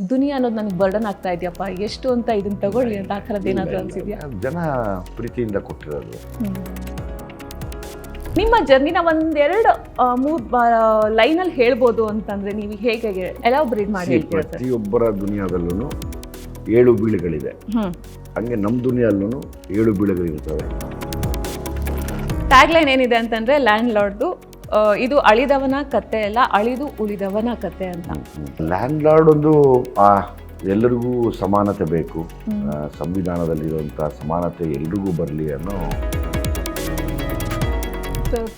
ದುನಿಯಾ ಅನ್ನೋದು ನನಗೆ ಬರ್ಡನ್ ಆಗ್ತಾ ಇದೆಯಪ್ಪ, ಎಷ್ಟು ಅಂತ ಇದನ್ನ ತಗೊಳ್ಳಿ ಅಂತ ಆ ಥರದ್ದು ಏನಾದರೂ ಅನ್ಸಿದ್ಯಾ? ಜನ ಪ್ರೀತಿಯಿಂದ ಕೊಟ್ಟಿರೋದು. ನಿಮ್ಮ ಜರ್ನಿನ ಒಂದೆರಡು ಮೂರು ಲೈನಲ್ಲಿ ಹೇಳ್ಬೋದು ಅಂತಂದ್ರೆ ನೀವು ಹೇಗೆ ಎಲಾಬ್ರೇಟ್ ಮಾಡಿ ಹೇಳ್ತೀರಾ ಸರ್? ಪ್ರತಿಯೊಬ್ಬರ ದುನಿಯಾದಲ್ಲೂ ಏಳು ಬೀಳುಗಳಿದೆ. ಹಂಗೆ ನಮ್ಮ ದುನಿಯಲ್ಲೂ ಏಳು ಬೀಳುಗಳಿರ್ತವೆ. ಟ್ಯಾಗ್ ಲೈನ್ ಏನಿದೆ ಅಂತಂದ್ರೆ ಲ್ಯಾಂಡ್ ಲಾರ್ಡ್ದು ಇದು ಅಳಿದವನ ಕತೆ ಅಲ್ಲ, ಅಳಿದು ಉಳಿದವನ ಕತೆ ಅಂತ. ಲ್ಯಾಂಡ್ ಲಾರ್ಡ್ ಒಂದು ಎಲ್ಲರಿಗೂ ಸಮಾನತೆ ಬೇಕು, ಸಂವಿಧಾನದಲ್ಲಿರುವಂಥ ಸಮಾನತೆ ಎಲ್ರಿಗೂ ಬರಲಿ ಅನ್ನೋ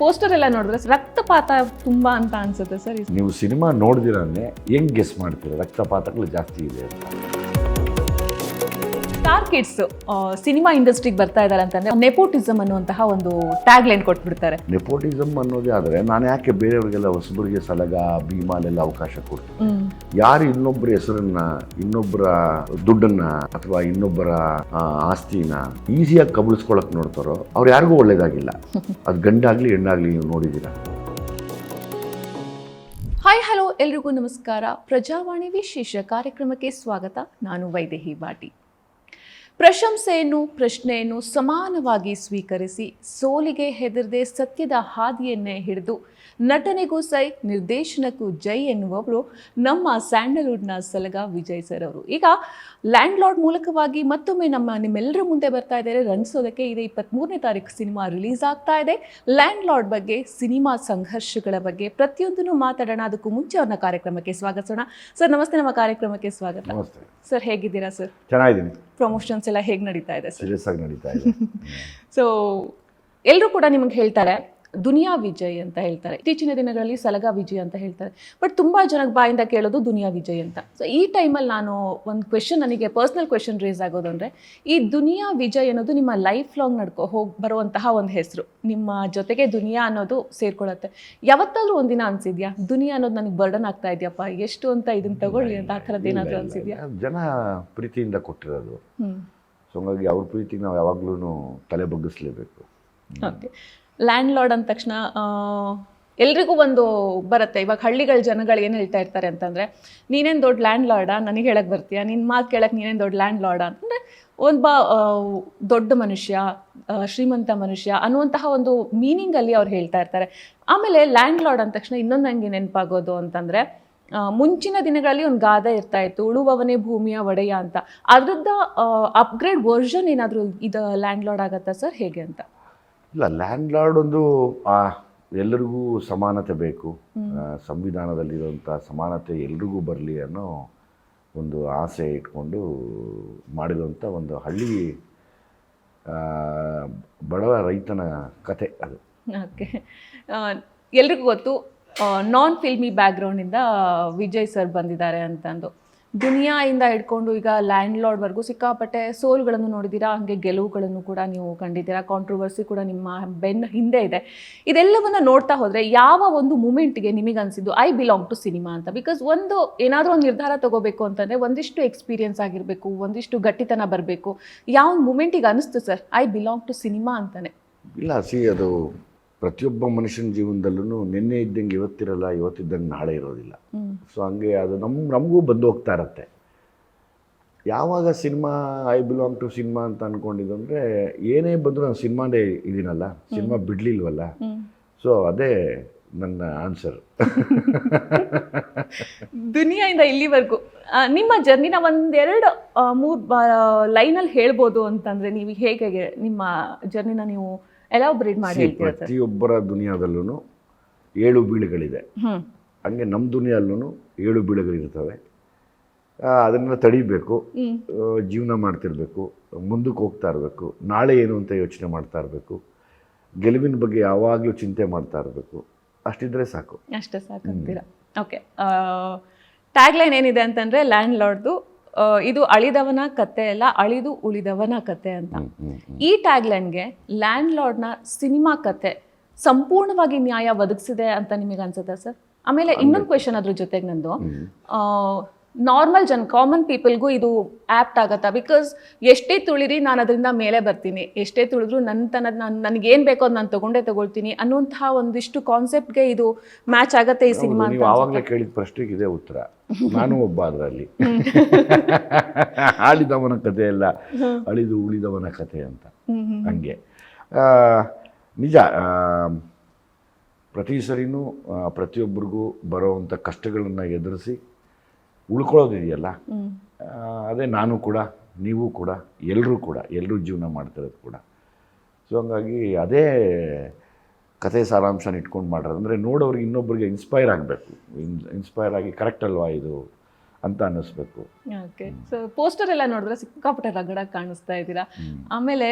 ಪೋಸ್ಟರ್ ಎಲ್ಲ ನೋಡಿದ್ರೆ ರಕ್ತಪಾತ ತುಂಬಾ ಅಂತ ಅನ್ಸುತ್ತೆ ಸರ್. ನೀವು ಸಿನಿಮಾ ನೋಡಿದಿರನ್ನೇ ಹೆಂಗ್ ಗೆಸ್ ಮಾಡ್ತೀರ ರಕ್ತಪಾತಗಳು ಜಾಸ್ತಿ ಇದೆ ಅಂತ? ಸ್ಟಾರ್ ಕಿಡ್ಸ್ ಸಿನಿಮಾ ಇಂಡಸ್ಟ್ರಿಗೆ ಬರ್ತಾ ಇದ್ದಾರೆ ಅಂತಂದ್ರೆ ನೆಪೋಟಿಸಮ್ ಅನ್ನುವಂತಹ ಒಂದು ಟ್ಯಾಗ್ ಲೈನ್ ಕೊಟ್ಬಿಡ್ತಾರೆ. ನೆಪೋಟಿಸಮ್ ಅನ್ನೋದೇ ಆದರೆ ನಾನು ಯಾಕೆ ಬೇರೆಯವರಿಗೆಲ್ಲ ಹೊಸಬರಿಗೆ ಸಲಗ ಭೀಮಾಲೆಲ್ಲ ಅವಕಾಶ ಕೊಡ್ತೀನಿ? ಯಾರು ಇನ್ನೊಬ್ಬರ ಹೆಸರನ್ನ, ಇನ್ನೊಬ್ಬರ ದುಡ್ಡನ್ನ ಅಥವಾ ಇನ್ನೊಬ್ಬರ ಆಸ್ತಿನ ಈಸಿಯಾಗಿ ಕಬಳಿಸ್ಕೊಳಕ್ ನೋಡ್ತಾರೋ ಅವ್ರು ಯಾರಿಗೂ ಒಳ್ಳೇದಾಗಿಲ್ಲ. ಅದು ಗಂಡಾಗ್ಲಿ ಹೆಣ್ಣಾಗ್ಲಿ ನೀವು ನೋಡಿದ್ದೀರಾ? ಹಾಯ್ ಹಲೋ ಎಲ್ರಿಗೂ ನಮಸ್ಕಾರ. ಪ್ರಜಾವಾಣಿ ವಿಶೇಷ ಕಾರ್ಯಕ್ರಮಕ್ಕೆ ಸ್ವಾಗತ. ನಾನು ವೈದೇಹಿ ಬಾಟಿ. ಪ್ರಶಂಸೆಯನ್ನು, ಪ್ರಶ್ನೆಯನ್ನು ಸಮಾನವಾಗಿ ಸ್ವೀಕರಿಸಿ ಸೋಲಿಗೆ ಹೆದರದೆ ಸತ್ಯದ ಹಾದಿಯನ್ನೇ ಹಿಡಿದು ನಟನೆಗೂ ಸೈ, ನಿರ್ದೇಶನಕ್ಕೂ ಜೈ ಎನ್ನುವವರು ನಮ್ಮ ಸ್ಯಾಂಡಲ್ವುಡ್ನ ಸಲಗ ವಿಜಯ್ ಸರ್ ಅವರು. ಈಗ ಲ್ಯಾಂಡ್ ಲಾರ್ಡ್ ಮೂಲಕವಾಗಿ ಮತ್ತೊಮ್ಮೆ ನಿಮ್ಮೆಲ್ಲರ ಮುಂದೆ ಬರ್ತಾ ಇದ್ದಾರೆ. ರಂಜಿಸೋದಕ್ಕೆ ಇದೆ 23ನೇ ತಾರೀಕು ಸಿನಿಮಾ ರಿಲೀಸ್ ಆಗ್ತಾ ಇದೆ. ಲ್ಯಾಂಡ್ ಲಾರ್ಡ್ ಬಗ್ಗೆ, ಸಿನಿಮಾ ಸಂಘರ್ಷಗಳ ಬಗ್ಗೆ ಪ್ರತಿಯೊಂದನ್ನು ಮಾತಾಡೋಣ. ಅದಕ್ಕೂ ಮುಂಚೆ ಅವ್ರನ್ನ ಕಾರ್ಯಕ್ರಮಕ್ಕೆ ಸ್ವಾಗತಿಸೋಣ. ಸರ್ ನಮಸ್ತೆ, ನಮ್ಮ ಕಾರ್ಯಕ್ರಮಕ್ಕೆ ಸ್ವಾಗತ. ನಮಸ್ತೆ ಸರ್, ಹೇಗಿದ್ದೀರಾ ಸರ್? ಚೆನ್ನಾಗಿದ್ದೀನಿ. ಪ್ರಮೋಷನ್ಸ್ ಎಲ್ಲ ಹೇಗೆ ನಡೀತಾ ಇದೆ ಸರ್? ಸೀರಿಯಸ್ ಆಗಿ ನಡೀತಾ ಇದೆ. ಸೊ ಎಲ್ಲರೂ ಕೂಡ ನಿಮಗೆ ಹೇಳ್ತಾರೆ ದುನಿಯಾ ವಿಜಯ್ ಅಂತ ಹೇಳ್ತಾರೆ. ಇತ್ತೀಚಿನ ದಿನಗಳಲ್ಲಿ ಸಲಗ ವಿಜಯ್ ಅಂತ ಹೇಳ್ತಾರೆ. ಬಟ್ ತುಂಬ ಜನಕ್ಕೆ ಬಾಯಿಂದ ಕೇಳೋದು ದುನಿಯಾ ವಿಜಯ್ ಅಂತ. ಸೊ ಈ ಟೈಮಲ್ಲಿ ನಾನು ಒಂದು ಕ್ವೆಶನ್, ನನಗೆ ಪರ್ಸ್ನಲ್ ಕ್ವೆಶನ್ ರೇಸ್ ಆಗೋದು ಅಂದರೆ, ಈ ದುನಿಯಾ ವಿಜಯ್ ಅನ್ನೋದು ನಿಮ್ಮ ಲೈಫ್ ಲಾಂಗ್ ಬರುವಂತಹ ಒಂದು ಹೆಸರು. ನಿಮ್ಮ ಜೊತೆಗೆ ದುನಿಯಾ ಅನ್ನೋದು ಸೇರ್ಕೊಳ್ಳುತ್ತೆ. ಯಾವತ್ತಾದ್ರೂ ಒಂದಿನ ಅನ್ಸಿದ್ಯಾ ದುನಿಯಾ ಅನ್ನೋದು ನನಗೆ ಬರ್ಡನ್ ಆಗ್ತಾ ಇದೆಯಪ್ಪ, ಎಷ್ಟು ಅಂತ ಇದನ್ನ ತಗೊಳ್ಳಿ ಅಂತ ಆ ಥರದ್ದು ಏನಾದರೂ ಅನ್ಸಿದ್ಯಾ? ಜನ ಪ್ರೀತಿಯಿಂದ ಕೊಟ್ಟಿರೋದು. ಸೊ ಹಂಗಾಗಿ ಅವ್ರ ಪ್ರೀತಿಗೆ ನಾವು ಯಾವಾಗ್ಲೂ ತಲೆ ಬಗ್ಗಿಸ್ಲೇಬೇಕು. ಓಕೆ. ಲ್ಯಾಂಡ್ ಲಾರ್ಡ್ ಅಂದ ತಕ್ಷಣ ಎಲ್ರಿಗೂ ಒಂದು ಬರುತ್ತೆ. ಇವಾಗ ಹಳ್ಳಿಗಳ ಜನಗಳು ಏನು ಹೇಳ್ತಾ ಇರ್ತಾರೆ ಅಂತಂದರೆ, ನೀನೇನು ದೊಡ್ಡ ಲ್ಯಾಂಡ್ ಲಾರ್ಡಾ, ನನಗೆ ಹೇಳಕ್ಕೆ ಬರ್ತೀಯಾ, ನಿನ್ನ ಮಾತು ಕೇಳಕ್ಕೆ ನೀನೇನು ದೊಡ್ಡ ಲ್ಯಾಂಡ್ ಲಾರ್ಡಾ ಅಂತಂದರೆ ಒಬ್ಬ ದೊಡ್ಡ ಮನುಷ್ಯ, ಶ್ರೀಮಂತ ಮನುಷ್ಯ ಅನ್ನುವಂತಹ ಒಂದು ಮೀನಿಂಗಲ್ಲಿ ಅವ್ರು ಹೇಳ್ತಾ ಇರ್ತಾರೆ. ಆಮೇಲೆ ಲ್ಯಾಂಡ್ ಲಾರ್ಡ್ ಅಂದ ತಕ್ಷಣ ಇನ್ನೊಂದು ನನಗೆ ನೆನಪಾಗೋದು ಅಂತಂದರೆ, ಮುಂಚಿನ ದಿನಗಳಲ್ಲಿ ಒಂದು ಗಾದೆ ಇರ್ತಾ ಇತ್ತು, ಉಳುವವನೇ ಭೂಮಿಯ ಒಡೆಯ ಅಂತ. ಅದ್ರದ್ದು ಅಪ್ಗ್ರೇಡ್ ವರ್ಷನ್ ಏನಾದರೂ ಇದು ಲ್ಯಾಂಡ್ ಲಾರ್ಡ್ ಆಗತ್ತಾ ಸರ್, ಹೇಗೆ ಅಂತ? ಇಲ್ಲ, ಲ್ಯಾಂಡ್ ಲಾರ್ಡ್ ಒಂದು ಎಲ್ಲರಿಗೂ ಸಮಾನತೆ ಬೇಕು, ಸಂವಿಧಾನದಲ್ಲಿರುವಂಥ ಸಮಾನತೆ ಎಲ್ರಿಗೂ ಬರಲಿ ಅನ್ನೋ ಒಂದು ಆಸೆ ಇಟ್ಕೊಂಡು ಮಾಡಿರುವಂಥ ಒಂದು ಹಳ್ಳಿ ಬಡವ ರೈತನ ಕತೆ ಅದು. ಓಕೆ. ಎಲ್ರಿಗೂ ಗೊತ್ತು ನಾನ್ ಫಿಲ್ಮಿ ಬ್ಯಾಕ್ಗ್ರೌಂಡಿಂದ ವಿಜಯ್ ಸರ್ ಬಂದಿದ್ದಾರೆ ಅಂತಂದು. ದುನಿಯಾಯಿಂದ ಹಿಡ್ಕೊಂಡು ಈಗ ಲ್ಯಾಂಡ್ ಲಾರ್ಡ್ವರೆಗೂ ಸಿಕ್ಕಾಪಟ್ಟೆ ಸೋಲುಗಳನ್ನು ನೋಡಿದ್ದೀರಾ, ಹಾಗೆ ಗೆಲುವುಗಳನ್ನು ಕೂಡ ನೀವು ಕಂಡಿದ್ದೀರಾ. ಕಾಂಟ್ರವರ್ಸಿ ಕೂಡ ನಿಮ್ಮ ಬೆನ್ನ ಹಿಂದೆ ಇದೆ. ಇದೆಲ್ಲವನ್ನು ನೋಡ್ತಾ ಹೋದರೆ ಯಾವ ಒಂದು ಮೂಮೆಂಟ್ಗೆ ನಿಮಗೆ ಅನಿಸಿದ್ದು ಐ ಬಿಲಾಂಗ್ ಟು ಸಿನಿಮಾ ಅಂತ? ಬಿಕಾಸ್ ಒಂದು ಏನಾದರೂ ಒಂದು ನಿರ್ಧಾರ ತಗೋಬೇಕು ಅಂತಂದರೆ ಒಂದಿಷ್ಟು ಎಕ್ಸ್ಪೀರಿಯನ್ಸ್ ಆಗಿರಬೇಕು, ಒಂದಿಷ್ಟು ಗಟ್ಟಿತನ ಬರಬೇಕು. ಯಾವ ಮೂಮೆಂಟಿಗೆ ಅನಿಸ್ತು sir I belong to cinema ಅಂತಾನೆ? ಇಲ್ಲ, ಅದು ಪ್ರತಿಯೊಬ್ಬ ಮನುಷ್ಯನ ಜೀವನದಲ್ಲೂ ನಿನ್ನೆ ಇದ್ದಂಗೆ ಇವತ್ತಿರಲ್ಲ, ಇವತ್ತಿದ್ದಂಗೆ ನಾಳೆ ಇರೋದಿಲ್ಲ. ಸೊ ಹಂಗೆ ಅದು ನಮಗೂ ಬಂದು ಹೋಗ್ತಾ ಇರತ್ತೆ. ಯಾವಾಗ cinema I belong to cinema ಅಂತ ಅಂದ್ಕೊಂಡಿದ್ದು ಅಂದರೆ, ಏನೇ ಬಂದರೂ ನಾನು ಸಿನಿಮಾದೇ ಇದೀನಲ್ಲ, ಸಿನಿಮಾ ಬಿಡಲಿಲ್ವಲ್ಲ. ಸೊ ಅದೇ ನನ್ನ ಆನ್ಸರ್. ದುನಿಯಾಯಿಂದ ಇಲ್ಲಿವರೆಗೂ ನಿಮ್ಮ ಜರ್ನಿನ ಒಂದೆರಡು ಮೂರು ಲೈನಲ್ಲಿ ಹೇಳ್ಬೋದು ಅಂತಂದರೆ ನೀವು ಹೇಗೆ ನಿಮ್ಮ ಜರ್ನಿನ ನೀವು ಎಲಾಬ್ರೇಟ್ ಮಾಡಿ ಹೇಳ್ತೀರಾ ಸರ್? ಪ್ರತಿಯೊಬ್ಬರ ದುನಿಯಾದಲ್ಲೂ ಏಳು ಬೀಳುಗಳಿದೆ. ಹಂಗೆ ನಮ್ಮ ದುನಿಯಲ್ಲೂ ಏಳು ಬೀಳುಗಳಿರ್ತವೆ. ಅದನ್ನು ತಡಿಬೇಕು, ಜೀವನ ಮಾಡ್ತಿರ್ಬೇಕು, ಮುಂದಕ್ಕೆ ಹೋಗ್ತಾ ಇರಬೇಕು, ನಾಳೆ ಏನು ಅಂತ ಯೋಚನೆ ಮಾಡ್ತಾ ಇರಬೇಕು, ಗೆಲುವಿನ ಬಗ್ಗೆ ಯಾವಾಗಲೂ ಚಿಂತೆ ಮಾಡ್ತಾ ಇರಬೇಕು. ಅಷ್ಟಿದ್ರೆ ಸಾಕು. ಅಷ್ಟೇ ಸಾಕಂತೀರಾ? ಓಕೆ. ಟ್ಯಾಗ್ ಲೈನ್ ಏನಿದೆ ಅಂತಂದರೆ ಲ್ಯಾಂಡ್ ಲಾರ್ಡ್ದು ಇದು ಅಳಿದವನ ಕತೆ ಅಲ್ಲ, ಅಳಿದು ಉಳಿದವನ ಕತೆ ಅಂತ. ಈ ಟ್ಯಾಗ್ ಲೈನ್ಗೆ ಲ್ಯಾಂಡ್ ಲಾರ್ಡ್ನ ಸಿನಿಮಾ ಕತೆ ಸಂಪೂರ್ಣವಾಗಿ ನ್ಯಾಯ ಒದಗಿಸಿದೆ ಅಂತ ನಿಮಗೆ ಅನ್ಸುತ್ತಾ ಸರ್? ಆಮೇಲೆ ಇನ್ನೊಂದು ಕ್ವೆಶನ್ ಅದ್ರ ಜೊತೆಗೆ ನಂದು, ನಾರ್ಮಲ್ ಕಾಮನ್ ಪೀಪಲ್ಗೂ ಇದು ಆ್ಯಪ್ಟ್ ಆಗತ್ತಾ? ಬಿಕಾಸ್ ಎಷ್ಟೇ ತುಳಿರಿ ನಾನು ಅದರಿಂದ ಮೇಲೆ ಬರ್ತೀನಿ, ಎಷ್ಟೇ ತುಳಿದ್ರು ನನಗೇನು ಬೇಕೋ ಅದು ನಾನು ತಗೊಳ್ತೀನಿ ಅನ್ನುವಂತಹ ಒಂದಿಷ್ಟು ಕಾನ್ಸೆಪ್ಟ್ಗೆ ಇದು ಮ್ಯಾಚ್ ಆಗತ್ತೆ ಈ ಸಿನಿಮಾ ನೀವು ಆವಾಗಲೇ ಕೇಳಿದ ಪ್ರಶ್ನೆಗೆ ಇದೇ ಉತ್ತರ. ನಾನು ಒಬ್ಬ ಅದರಲ್ಲಿ ಆಳಿದವನ ಕಥೆ ಎಲ್ಲ ಅಳಿದು ಉಳಿದವನ ಕಥೆ ಅಂತ. ಹಂಗೆ ನಿಜ, ಪ್ರತಿ ಸರಿನೂ ಪ್ರತಿಯೊಬ್ಬರಿಗೂ ಬರೋವಂಥ ಕಷ್ಟಗಳನ್ನು ಎದುರಿಸಿ ಉಳ್ಕೊಳ್ಳೋದಿದೆಯಲ್ಲ, ಅದೇ ನಾನು ಕೂಡ, ನೀವು ಕೂಡ, ಎಲ್ಲರೂ ಜೀವನ ಮಾಡ್ತಿರೋದು ಕೂಡ. ಸೊ ಹಂಗಾಗಿ ಅದೇ ಕಥೆ ಸಾರಾಂಶನ ಇಟ್ಕೊಂಡು ಮಾಡ್ರೆ ಅಂದರೆ ನೋಡೋರಿಗೆ ಇನ್ನೊಬ್ಬರಿಗೆ ಇನ್ಸ್ಪೈರ್ ಆಗಬೇಕು, ಇನ್ಸ್ಪೈರ್ ಆಗಿ ಕರೆಕ್ಟ್ ಅಲ್ವಾ ಇದು ಅಂತ ಅನ್ನಿಸ್ಬೇಕು. ಓಕೆ, ಸೊ ಪೋಸ್ಟರ್ ಎಲ್ಲ ನೋಡಿದ್ರೆ ಸಿಕ್ಕಾಪಟ್ಟೆ ರಗಡಾಗಿ ಕಾಣಿಸ್ತಾ ಇದ್ದೀರಾ. ಆಮೇಲೆ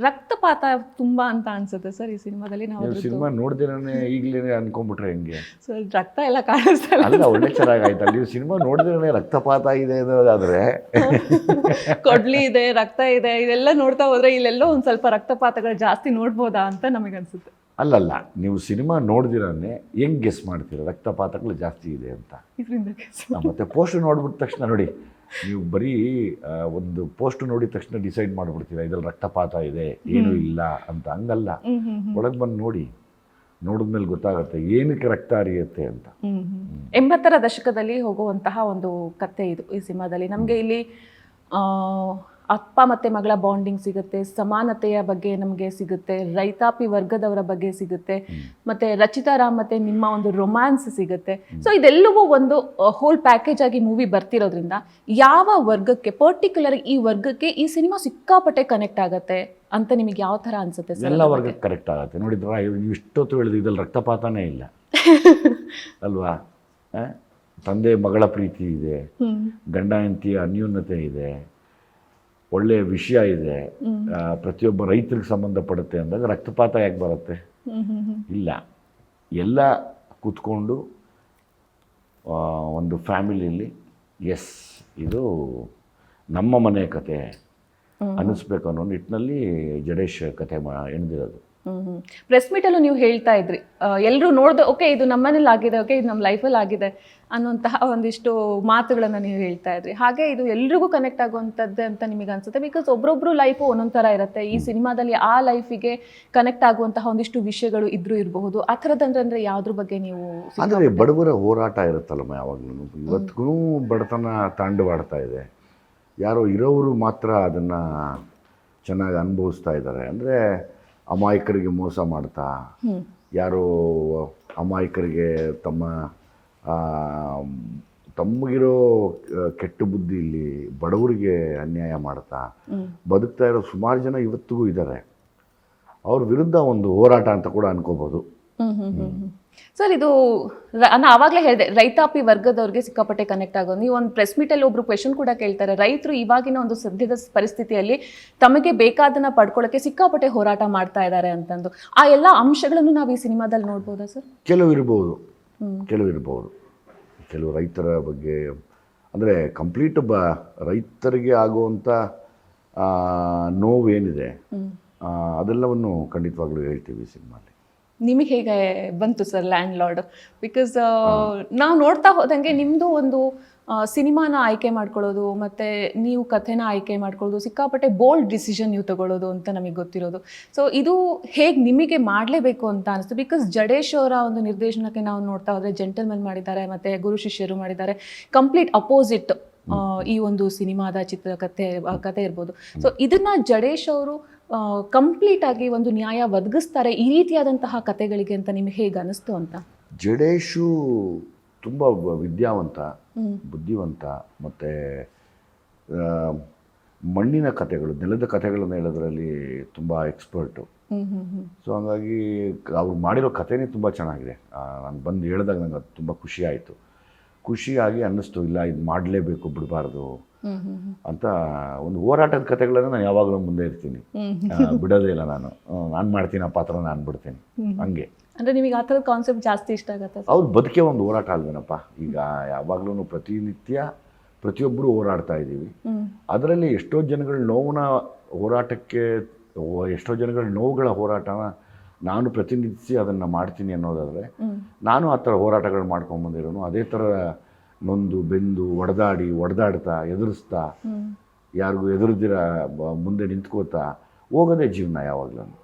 ರಕ್ತಪಾತ ತುಂಬಾ ಅಂತ ಅನ್ಸುತ್ತೆ ಸರ್ ಈ ಸಿನಿಮಾದಲ್ಲಿ. ನಾವು ಸಿನಿಮಾ ನೋಡ್ದಿರೇ ಈಗಲೇ ಅನ್ಕೊಂಡ್ಬಿಟ್ರೆ ಹೆಂಗೆ? ಸೊ ರಕ್ತ ಎಲ್ಲ ಕಾಣಿಸ್ತಾ ಅಲ್ಲ, ಒಳ್ಳೆ ಚೆನ್ನಾಗಾಯ್ತು. ನೀವು ಸಿನಿಮಾ ನೋಡ್ದಿರೇ ರಕ್ತಪಾತ ಇದೆ ಅನ್ನೋದಾದ್ರೆ ಕೊಡ್ಲಿ ಇದೆ, ರಕ್ತ ಇದೆ, ಇದೆಲ್ಲ ನೋಡ್ತಾ ಹೋದ್ರೆ ಇಲ್ಲೆಲ್ಲೋ ಒಂದು ಸ್ವಲ್ಪ ರಕ್ತಪಾತಗಳು ಜಾಸ್ತಿ ನೋಡ್ಬೋದಾ ಅಂತ ನಮಗೆ ಅನ್ಸುತ್ತೆ. ಅಲ್ಲಲ್ಲ, ನೀವು ಸಿನಿಮಾ ನೋಡ್ದಿರೇ ಹೆಂಗೆ ಗೆಸ್ ಮಾಡ್ತೀರ ರಕ್ತಪಾತಗಳು ಜಾಸ್ತಿ ಇದೆ ಅಂತ? ಮತ್ತು ಪೋಸ್ಟ್ ನೋಡ್ಬಿಟ್ಟ ತಕ್ಷಣ ನೋಡಿ, ನೀವು ಬರೀ ಒಂದು ಪೋಸ್ಟ್ ನೋಡಿದ ತಕ್ಷಣ ಡಿಸೈಡ್ ಮಾಡಿಬಿಡ್ತೀರ ಇದ್ರಲ್ಲಿ ರಕ್ತಪಾತ ಇದೆ ಏನೂ ಇಲ್ಲ ಅಂತ. ಹಂಗಲ್ಲ, ಒಳಗೆ ಬಂದು ನೋಡಿದ್ಮೇಲೆ ಗೊತ್ತಾಗುತ್ತೆ ಏನಕ್ಕೆ ರಕ್ತ ಹರಿಯುತ್ತೆ ಅಂತ. 80ರ ದಶಕದಲ್ಲಿ ಹೋಗುವಂತಹ ಒಂದು ಕತೆ ಇದು ಈ ಸಿನಿಮಾದಲ್ಲಿ. ನಮಗೆ ಇಲ್ಲಿ ಅಪ್ಪ ಮತ್ತು ಮಗಳ ಬಾಂಡಿಂಗ್ ಸಿಗುತ್ತೆ, ಸಮಾನತೆಯ ಬಗ್ಗೆ ನಮಗೆ ಸಿಗುತ್ತೆ, ರೈತಾಪಿ ವರ್ಗದವರ ಬಗ್ಗೆ ಸಿಗುತ್ತೆ, ಮತ್ತು ರಚಿತಾ ರಾಮ್ ಮತ್ತು ನಿಮ್ಮ ಒಂದು ರೊಮ್ಯಾನ್ಸ್ ಸಿಗುತ್ತೆ. ಸೊ ಇದೆಲ್ಲವೂ ಒಂದು ಹೋಲ್ ಪ್ಯಾಕೇಜ್ ಆಗಿ ಮೂವಿ ಬರ್ತಿರೋದ್ರಿಂದ ಯಾವ ವರ್ಗಕ್ಕೆ ಪರ್ಟಿಕ್ಯುಲರ್ ಈ ವರ್ಗಕ್ಕೆ ಈ ಸಿನಿಮಾ ಸಿಕ್ಕಾಪಟ್ಟೆ ಕನೆಕ್ಟ್ ಆಗುತ್ತೆ ಅಂತ ನಿಮಗೆ ಯಾವ ಥರ ಅನ್ಸುತ್ತೆ ಸರ್? ಎಲ್ಲ ವರ್ಗಕ್ಕೆ ಕರೆಕ್ಟ್ ಆಗುತ್ತೆ. ನೋಡಿದ್ರ ನೀವು ಇಷ್ಟೊತ್ತು ಹೇಳಿದ್ರು ಇದ್ರಲ್ಲಿ ರಕ್ತಪಾತನೇ ಇಲ್ಲ ಅಲ್ವಾ? ತಂದೆ ಮಗಳ ಪ್ರೀತಿ ಇದೆ, ಗಂಡ ಹೆಂಡತಿಯ ಅನ್ಯೋನ್ಯತೆ ಇದೆ, ಒಳ್ಳೆಯ ವಿಷಯ ಇದೆ, ಪ್ರತಿಯೊಬ್ಬ ರೈತರಿಗೆ ಸಂಬಂಧಪಡುತ್ತೆ ಅಂದಾಗ ರಕ್ತಪಾತ ಯಾಕೆ ಬರುತ್ತೆ? ಇಲ್ಲ, ಎಲ್ಲ ಕೂತ್ಕೊಂಡು ಒಂದು ಫ್ಯಾಮಿಲಿಯಲ್ಲಿ ಎಸ್ ಇದು ನಮ್ಮ ಮನೆ ಕತೆ ಅನ್ನಿಸ್ಬೇಕು ಅನ್ನೋ ನಿಟ್ಟಿನಲ್ಲಿ ಜಡೇಶ್ ಕತೆ ಎಣ್ದಿರೋದು. ಪ್ರೆಸ್ ಮೀಟಲ್ಲೂ ನೀವು ಹೇಳ್ತಾ ಇದ್ರಿ, ಎಲ್ಲರೂ ನೋಡ್ದೆ ಓಕೆ ಇದು ನಮ್ಮನೇಲಿ ಆಗಿದೆ, ಓಕೆ ಇದು ನಮ್ಮ ಲೈಫಲ್ಲಿ ಆಗಿದೆ ಅನ್ನುವಂತಹ ಒಂದಿಷ್ಟು ಮಾತುಗಳನ್ನು ನೀವು ಹೇಳ್ತಾ ಇದ್ರಿ. ಹಾಗೆ ಇದು ಎಲ್ರಿಗೂ ಕನೆಕ್ಟ್ ಆಗುವಂಥದ್ದು ಅಂತ ನಿಮಗೆ ಅನ್ಸುತ್ತೆ? ಬಿಕಾಸ್ ಒಬ್ಬೊಬ್ರು ಲೈಫು ಒಂದೊಂದು ಥರ ಇರುತ್ತೆ. ಈ ಸಿನಿಮಾದಲ್ಲಿ ಆ ಲೈಫಿಗೆ ಕನೆಕ್ಟ್ ಆಗುವಂತಹ ಒಂದಿಷ್ಟು ವಿಷಯಗಳು ಇದ್ರೂ ಇರಬಹುದು. ಆ ಥರದಂದ್ರೆ ಯಾವುದ್ರ ಬಗ್ಗೆ ನೀವು? ಅಂದರೆ ಬಡವರ ಹೋರಾಟ ಇರುತ್ತಲ್ಲಮ್ಮ ಯಾವಾಗಲೂ. ಇವತ್ತಿಗೂ ಬಡತನ ತಾಂಡವಾಡ್ತಾ ಇದೆ. ಯಾರೋ ಇರೋರು ಮಾತ್ರ ಅದನ್ನು ಚೆನ್ನಾಗಿ ಅನುಭವಿಸ್ತಾ ಇದ್ದಾರೆ. ಅಂದರೆ ಅಮಾಯಕರಿಗೆ ಮೋಸ ಮಾಡ್ತಾ, ಯಾರೋ ಅಮಾಯಕರಿಗೆ ತಮಗಿರೋ ಕೆಟ್ಟ ಬುದ್ಧಿಯಲ್ಲಿ ಬಡವರಿಗೆ ಅನ್ಯಾಯ ಮಾಡ್ತಾ ಬದುಕ್ತಾ ಇರೋ ಸುಮಾರು ಜನ ಇವತ್ತಿಗೂ ಇದ್ದಾರೆ. ಅವ್ರ ವಿರುದ್ಧ ಒಂದು ಹೋರಾಟ ಅಂತ ಕೂಡ ಅನ್ಕೋಬೋದು. ಸರ್ ಇದು ನಾನು ಆವಾಗಲೇ ಹೇಳಿದೆ, ರೈತಾಪಿ ವರ್ಗದವ್ರಿಗೆ ಸಿಕ್ಕಾಪಟ್ಟೆ ಕನೆಕ್ಟ್ ಆಗೋದು. ನೀವು ಒಂದು ಪ್ರೆಸ್ ಮೀಟಲ್ಲಿ ಒಬ್ರು ಕ್ವೆಶನ್ ಕೂಡ ಕೇಳ್ತಾರೆ, ರೈತರು ಇವಾಗಿನ ಒಂದು ಸದ್ಯದ ಪರಿಸ್ಥಿತಿಯಲ್ಲಿ ತಮಗೆ ಬೇಕಾದನ್ನ ಪಡ್ಕೊಳ್ಳೋಕ್ಕೆ ಸಿಕ್ಕಾಪಟ್ಟೆ ಹೋರಾಟ ಮಾಡ್ತಾ ಇದ್ದಾರೆ ಅಂತಂದು. ಆ ಎಲ್ಲ ಅಂಶಗಳನ್ನು ನಾವು ಈ ಸಿನಿಮಾದಲ್ಲಿ ನೋಡ್ಬೋದಾ ಸರ್? ಕೆಲವು ಇರ್ಬೋದು. ಕೆಲವು ರೈತರ ಬಗ್ಗೆ ಅಂದರೆ ಕಂಪ್ಲೀಟ್ ರೈತರಿಗೆ ಆಗುವಂಥ ನೋವೇನಿದೆ ಅದೆಲ್ಲವನ್ನು ಖಂಡಿತವಾಗ್ಲೂ ಹೇಳ್ತೀವಿ ಸಿನಿಮಾಲಿ. ನಿಮಗೆ ಹೇಗೆ ಬಂತು ಸರ್ ಲ್ಯಾಂಡ್ ಲಾರ್ಡ್? ಬಿಕಾಸ್ ನಾವು ನೋಡ್ತಾ ಹೋದಂಗೆ ನಿಮ್ಮದು ಒಂದು ಸಿನಿಮಾನ ಆಯ್ಕೆ ಮಾಡ್ಕೊಳ್ಳೋದು ಮತ್ತು ನೀವು ಕಥೆನ ಆಯ್ಕೆ ಮಾಡ್ಕೊಳ್ಳೋದು ಸಿಕ್ಕಾಪಟ್ಟೆ ಬೋಲ್ಡ್ ಡಿಸಿಷನ್ ನೀವು ತಗೊಳ್ಳೋದು ಅಂತ ನಮಗೆ ಗೊತ್ತಿರೋದು. ಸೊ ಇದು ಹೇಗೆ ನಿಮಗೆ ಮಾಡಲೇಬೇಕು ಅಂತ ಅನಿಸ್ತು? ಬಿಕಾಸ್ ಜಡೇಶ್ ಅವರ ಒಂದು ನಿರ್ದೇಶನಕ್ಕೆ ನಾವು ನೋಡ್ತಾ ಹೋದರೆ ಜೆಂಟಲ್ಮನ್ ಮಾಡಿದ್ದಾರೆ ಮತ್ತು ಗುರು ಶಿಷ್ಯರು ಮಾಡಿದ್ದಾರೆ. ಕಂಪ್ಲೀಟ್ ಅಪೋಸಿಟ್ ಈ ಒಂದು ಸಿನಿಮಾದ ಕತೆ ಇರ್ಬೋದು. ಸೊ ಇದನ್ನು ಜಡೇಶ್ ಅವರು ಕಂಪ್ಲೀಟ್ ಆಗಿ ಒಂದು ನ್ಯಾಯ ಒದಗಿಸ್ತಾರೆ ಈ ರೀತಿಯಾದಂತಹ ಕತೆಗಳಿಗೆ ಅಂತ ನಿಮಗೆ ಹೇಗೆ ಅನಿಸ್ತು ಅಂತ? ಜಡೇಶು ತುಂಬ ವಿದ್ಯಾವಂತ, ಬುದ್ಧಿವಂತ, ಮತ್ತು ಮಣ್ಣಿನ ಕಥೆಗಳು, ನೆಲದ ಕಥೆಗಳನ್ನು ಹೇಳೋದ್ರಲ್ಲಿ ತುಂಬ ಎಕ್ಸ್ಪರ್ಟು. ಸೊ ಹಂಗಾಗಿ ಅವ್ರು ಮಾಡಿರೋ ಕಥೆನೇ ತುಂಬ ಚೆನ್ನಾಗಿದೆ. ನಾನು ಬಂದು ಹೇಳಿದಾಗ ನಂಗೆ ಅದು ತುಂಬ ಖುಷಿಯಾಗಿ ಅನ್ನಿಸ್ತು, ಇಲ್ಲ ಇದು ಮಾಡಲೇಬೇಕು, ಬಿಡಬಾರ್ದು ಅಂತ. ಒಂದು ಹೋರಾಟದ ಕಥೆಗಳನ್ನು ನಾನು ಯಾವಾಗಲೂ ಮುಂದೆ ಇರ್ತೀನಿ, ಬಿಡೋದೇ ಇಲ್ಲ. ನಾನು ಮಾಡ್ತೀನಿ ಆ ಪಾತ್ರ, ನಾನು ಬಿಡ್ತೀನಿ ಹಂಗೆ. ಅಂದರೆ ನಿಮಗೆ ಆ ಥರದ ಕಾನ್ಸೆಪ್ಟ್ ಜಾಸ್ತಿ ಇಷ್ಟ ಆಗುತ್ತೆ? ಅವ್ರು ಬದುಕೆ ಒಂದು ಹೋರಾಟ ಅಲ್ವೇನಪ್ಪ. ಈಗ ಯಾವಾಗಲೂ ಪ್ರತಿನಿತ್ಯ ಪ್ರತಿಯೊಬ್ಬರು ಹೋರಾಡ್ತಾ ಇದ್ದೀವಿ. ಅದರಲ್ಲಿ ಎಷ್ಟೋ ಜನಗಳ ನೋವಿನ ಹೋರಾಟಕ್ಕೆ, ಎಷ್ಟೋ ಜನಗಳ ನೋವುಗಳ ಹೋರಾಟನ ನಾನು ಪ್ರತಿನಿಧಿಸಿ ಅದನ್ನು ಮಾಡ್ತೀನಿ ಅನ್ನೋದಾದರೆ, ನಾನು ಆ ಥರ ಹೋರಾಟಗಳು ಮಾಡ್ಕೊಂಬಂದಿರೋನು. ಅದೇ ಥರ ನೊಂದು ಬೆಂದು ಒಡೆದಾಡ್ತಾ ಎದುರಿಸ್ತಾ ಯಾರಿಗೂ ಎದುರುದಿರ ಮುಂದೆ ನಿಂತ್ಕೋತಾ ಹೋಗೋದೇ ಜೀವನ ಯಾವಾಗಲೂ.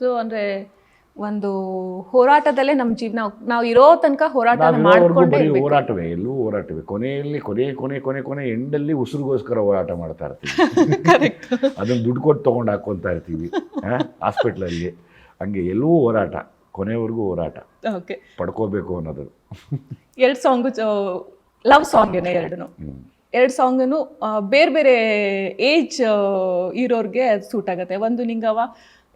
ಸೊ ಅಂದರೆ ಒಂದು ಹೋರಾಟದಲ್ಲೇ ನಮ್ಮ ಜೀವನ, ನಾವು ಇರೋ ತನಕ ಹೋರಾಟ ಬರೀ ಮಾಡ್ಕೊಂಡೇ ಹೋರಾಟವೇ, ಎಲ್ಲೂ ಹೋರಾಟವೇ. ಕೊನೆಯಲ್ಲಿ ಕೊನೆ ಎಂಡಲ್ಲಿ ಉಸಿರಿಗೋಸ್ಕರ ಹೋರಾಟ ಮಾಡ್ತಾ ಇರ್ತೀವಿ. ಅದನ್ನು ದುಡ್ಡು ಕೊಟ್ಟು ತೊಗೊಂಡು ಹಾಕ್ಕೊತಾ ಇರ್ತೀವಿ ಹಾಸ್ಪಿಟ್ಲಲ್ಲಿ. ಹಂಗೆ ಎಲ್ಲೂ ಹೋರಾಟ, ಕೊನೆವರೆಗೂ ಹೋರಾಟ. ಓಕೆ, ಪಡ್ಕೋಬೇಕು ಅನ್ನೋದು. 2 ಸಾಂಗು ಲವ್ ಸಾಂಗೇನೆ, ಎರಡು ಸಾಂಗನು ಬೇರೆ ಬೇರೆ ಏಜ್ ಇರೋರಿಗೆ ಅದು ಸೂಟ್ ಆಗುತ್ತೆ. ಒಂದು ನಿಂಗವ್ವ,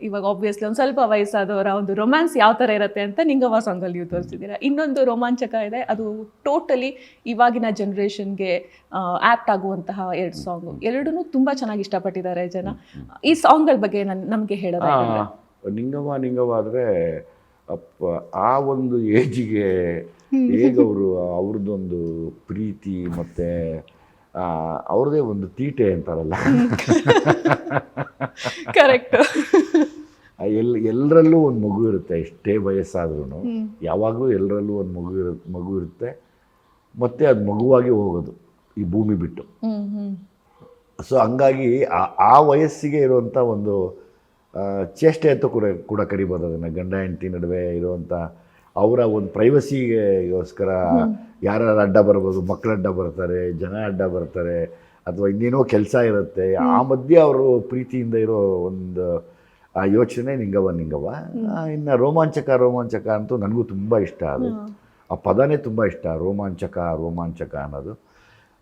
ಇವಾಗ ಆಬ್ವಿಯಸ್ಲಿ ಒಂದು ಸ್ವಲ್ಪ ವಯಸ್ಸಾದವರ ಒಂದು ರೊಮ್ಯಾನ್ಸ್ ಯಾವ ಥರ ಇರುತ್ತೆ ಅಂತ ನಿಂಗವ್ವ ಸಾಂಗಲ್ಲಿ ನೀವು ತೋರಿಸಿದ್ದೀರಾ. ಇನ್ನೊಂದು ರೋಮಾಂಚಕ ಇದೆ, ಅದು ಟೋಟಲಿ ಇವಾಗಿನ ಜನ್ರೇಷನ್ಗೆ ಆ್ಯಪ್ಟ್ ಆಗುವಂತಹ 2 ಸಾಂಗು. ಎರಡೂ ತುಂಬ ಚೆನ್ನಾಗಿ ಇಷ್ಟಪಟ್ಟಿದ್ದಾರೆ ಜನ. ಈ ಸಾಂಗ್ಗಳ ಬಗ್ಗೆ ನಮಗೆ ಹೇಳೋದಾದ್ರೆ, ನಿಂಗವ್ವ ಆದರೆ ಆ ಒಂದು ಏಜಿಗೆ ಹೇಗೆ ಅವ್ರದ್ದೊಂದು ಪ್ರೀತಿ ಮತ್ತು ಅವ್ರದ್ದೇ ಒಂದು ತೀಟೆ ಅಂತಾರಲ್ಲ, ಕರೆಕ್ಟ್. ಎಲ್ಲರಲ್ಲೂ ಒಂದು ಮಗು ಇರುತ್ತೆ, ಎಷ್ಟೇ ವಯಸ್ಸಾದ್ರೂ ಯಾವಾಗಲೂ ಎಲ್ಲರಲ್ಲೂ ಒಂದು ಮಗು ಇರುತ್ತೆ. ಮತ್ತು ಅದು ಮಗುವಾಗಿ ಹೋಗೋದು ಈ ಭೂಮಿ ಬಿಟ್ಟು. ಸೊ ಹಂಗಾಗಿ ಆ ವಯಸ್ಸಿಗೆ ಇರುವಂಥ ಒಂದು ಚೇಷ್ಟೆ ಅಂತ ಕೂಡ ಕರಿಬೋದು ಅದನ್ನು. ಗಂಡ ಹೆಂಡತಿ ನಡುವೆ ಇರುವಂಥ ಅವರ ಒಂದು ಪ್ರೈವಸಿಗೋಸ್ಕರ ಯಾರು ಅಡ್ಡ ಬರ್ಬೋದು, ಮಕ್ಕಳು ಅಡ್ಡ ಬರ್ತಾರೆ, ಜನ ಅಡ್ಡ ಬರ್ತಾರೆ, ಅಥವಾ ಇನ್ನೇನೋ ಕೆಲಸ ಇರುತ್ತೆ. ಆ ಮಧ್ಯೆ ಅವರು ಪ್ರೀತಿಯಿಂದ ಇರೋ ಒಂದು ಆ ಯೋಚನೆ ನಿಂಗವ್ವ. ಇನ್ನು ರೋಮಾಂಚಕ ಅಂತೂ ನನಗೂ ತುಂಬ ಇಷ್ಟ. ಅದು ಆ ಪದನೇ ತುಂಬ ಇಷ್ಟ, ರೋಮಾಂಚಕ ಅನ್ನೋದು.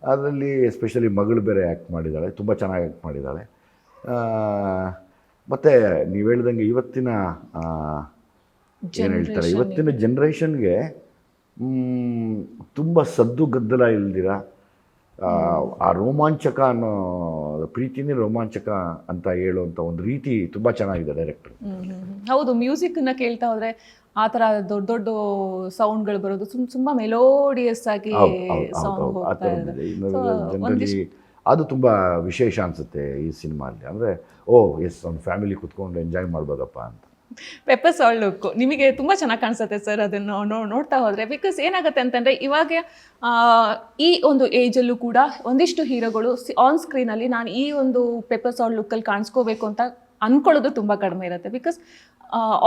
ಅದರಲ್ಲಿ ಎಸ್ಪೆಷಲಿ ಮಗಳು ಬೇರೆ ಆ್ಯಕ್ಟ್ ಮಾಡಿದ್ದಾಳೆ, ತುಂಬ ಚೆನ್ನಾಗಿ ಆ್ಯಕ್ಟ್ ಮಾಡಿದ್ದಾಳೆ. ಮತ್ತು ನೀವು ಹೇಳ್ದಂಗೆ ಇವತ್ತಿನ ಏನು ಹೇಳ್ತಾರೆ, ಇವತ್ತಿನ ಜನ್ರೇಷನ್ಗೆ ತುಂಬ ಸದ್ದು ಗದ್ದಲ ಇಲ್ದಿರ ಆ ರೋಮಾಂಚಕ ಅನ್ನೋ ಪ್ರೀತಿನೇ ರೋಮಾಂಚಕ ಅಂತ ಹೇಳುವಂಥ ಒಂದು ರೀತಿ ತುಂಬ ಚೆನ್ನಾಗಿದೆ ಡೈರೆಕ್ಟರ್. ಹೌದು, ಮ್ಯೂಸಿಕ್ನ ಕೇಳ್ತಾ ಹೋದರೆ ಆ ಥರ ದೊಡ್ಡ ದೊಡ್ಡ ಸೌಂಡ್ಗಳು ಬರೋದು ತುಂಬ ಮೆಲೋಡಿಯಸ್ ಆಗಿ ಸಾಂಗ್ ಹೋಗ್ತಾ ಇದೆ. ಜನರಲಿ ಅದು ತುಂಬ ವಿಶೇಷ ಅನಿಸುತ್ತೆ ಈ ಸಿನಿಮಾಲ್ಲಿ. ಅಂದರೆ ಎಸ್, ಒಂದು ಫ್ಯಾಮಿಲಿ ಕುತ್ಕೊಂಡು ಎಂಜಾಯ್ ಮಾಡ್ಬೋದಪ್ಪ ಅಂತ. ಪೆಪ್ಪರ್ ಸಾಲ್ಟ್ ಲುಕ್ ನಿಮಗೆ ತುಂಬ ಚೆನ್ನಾಗಿ ಕಾಣಿಸುತ್ತೆ ಸರ್, ಅದನ್ನು ನೋಡ್ತಾ ಹೋದರೆ. ಬಿಕಾಸ್ ಏನಾಗುತ್ತೆ ಅಂತಂದರೆ, ಇವಾಗ ಈ ಒಂದು ಏಜಲ್ಲೂ ಕೂಡ ಒಂದಿಷ್ಟು ಹೀರೋಗಳು ಆನ್ ಸ್ಕ್ರೀನಲ್ಲಿ ನಾನು ಈ ಒಂದು ಪೆಪ್ಪರ್ ಸಾಲ್ಟ್ ಲುಕ್ಕಲ್ಲಿ ಕಾಣಿಸ್ಕೋಬೇಕು ಅಂತ ಅಂದ್ಕೊಳ್ಳೋದು ತುಂಬ ಕಡಿಮೆ ಇರುತ್ತೆ. ಬಿಕಾಸ್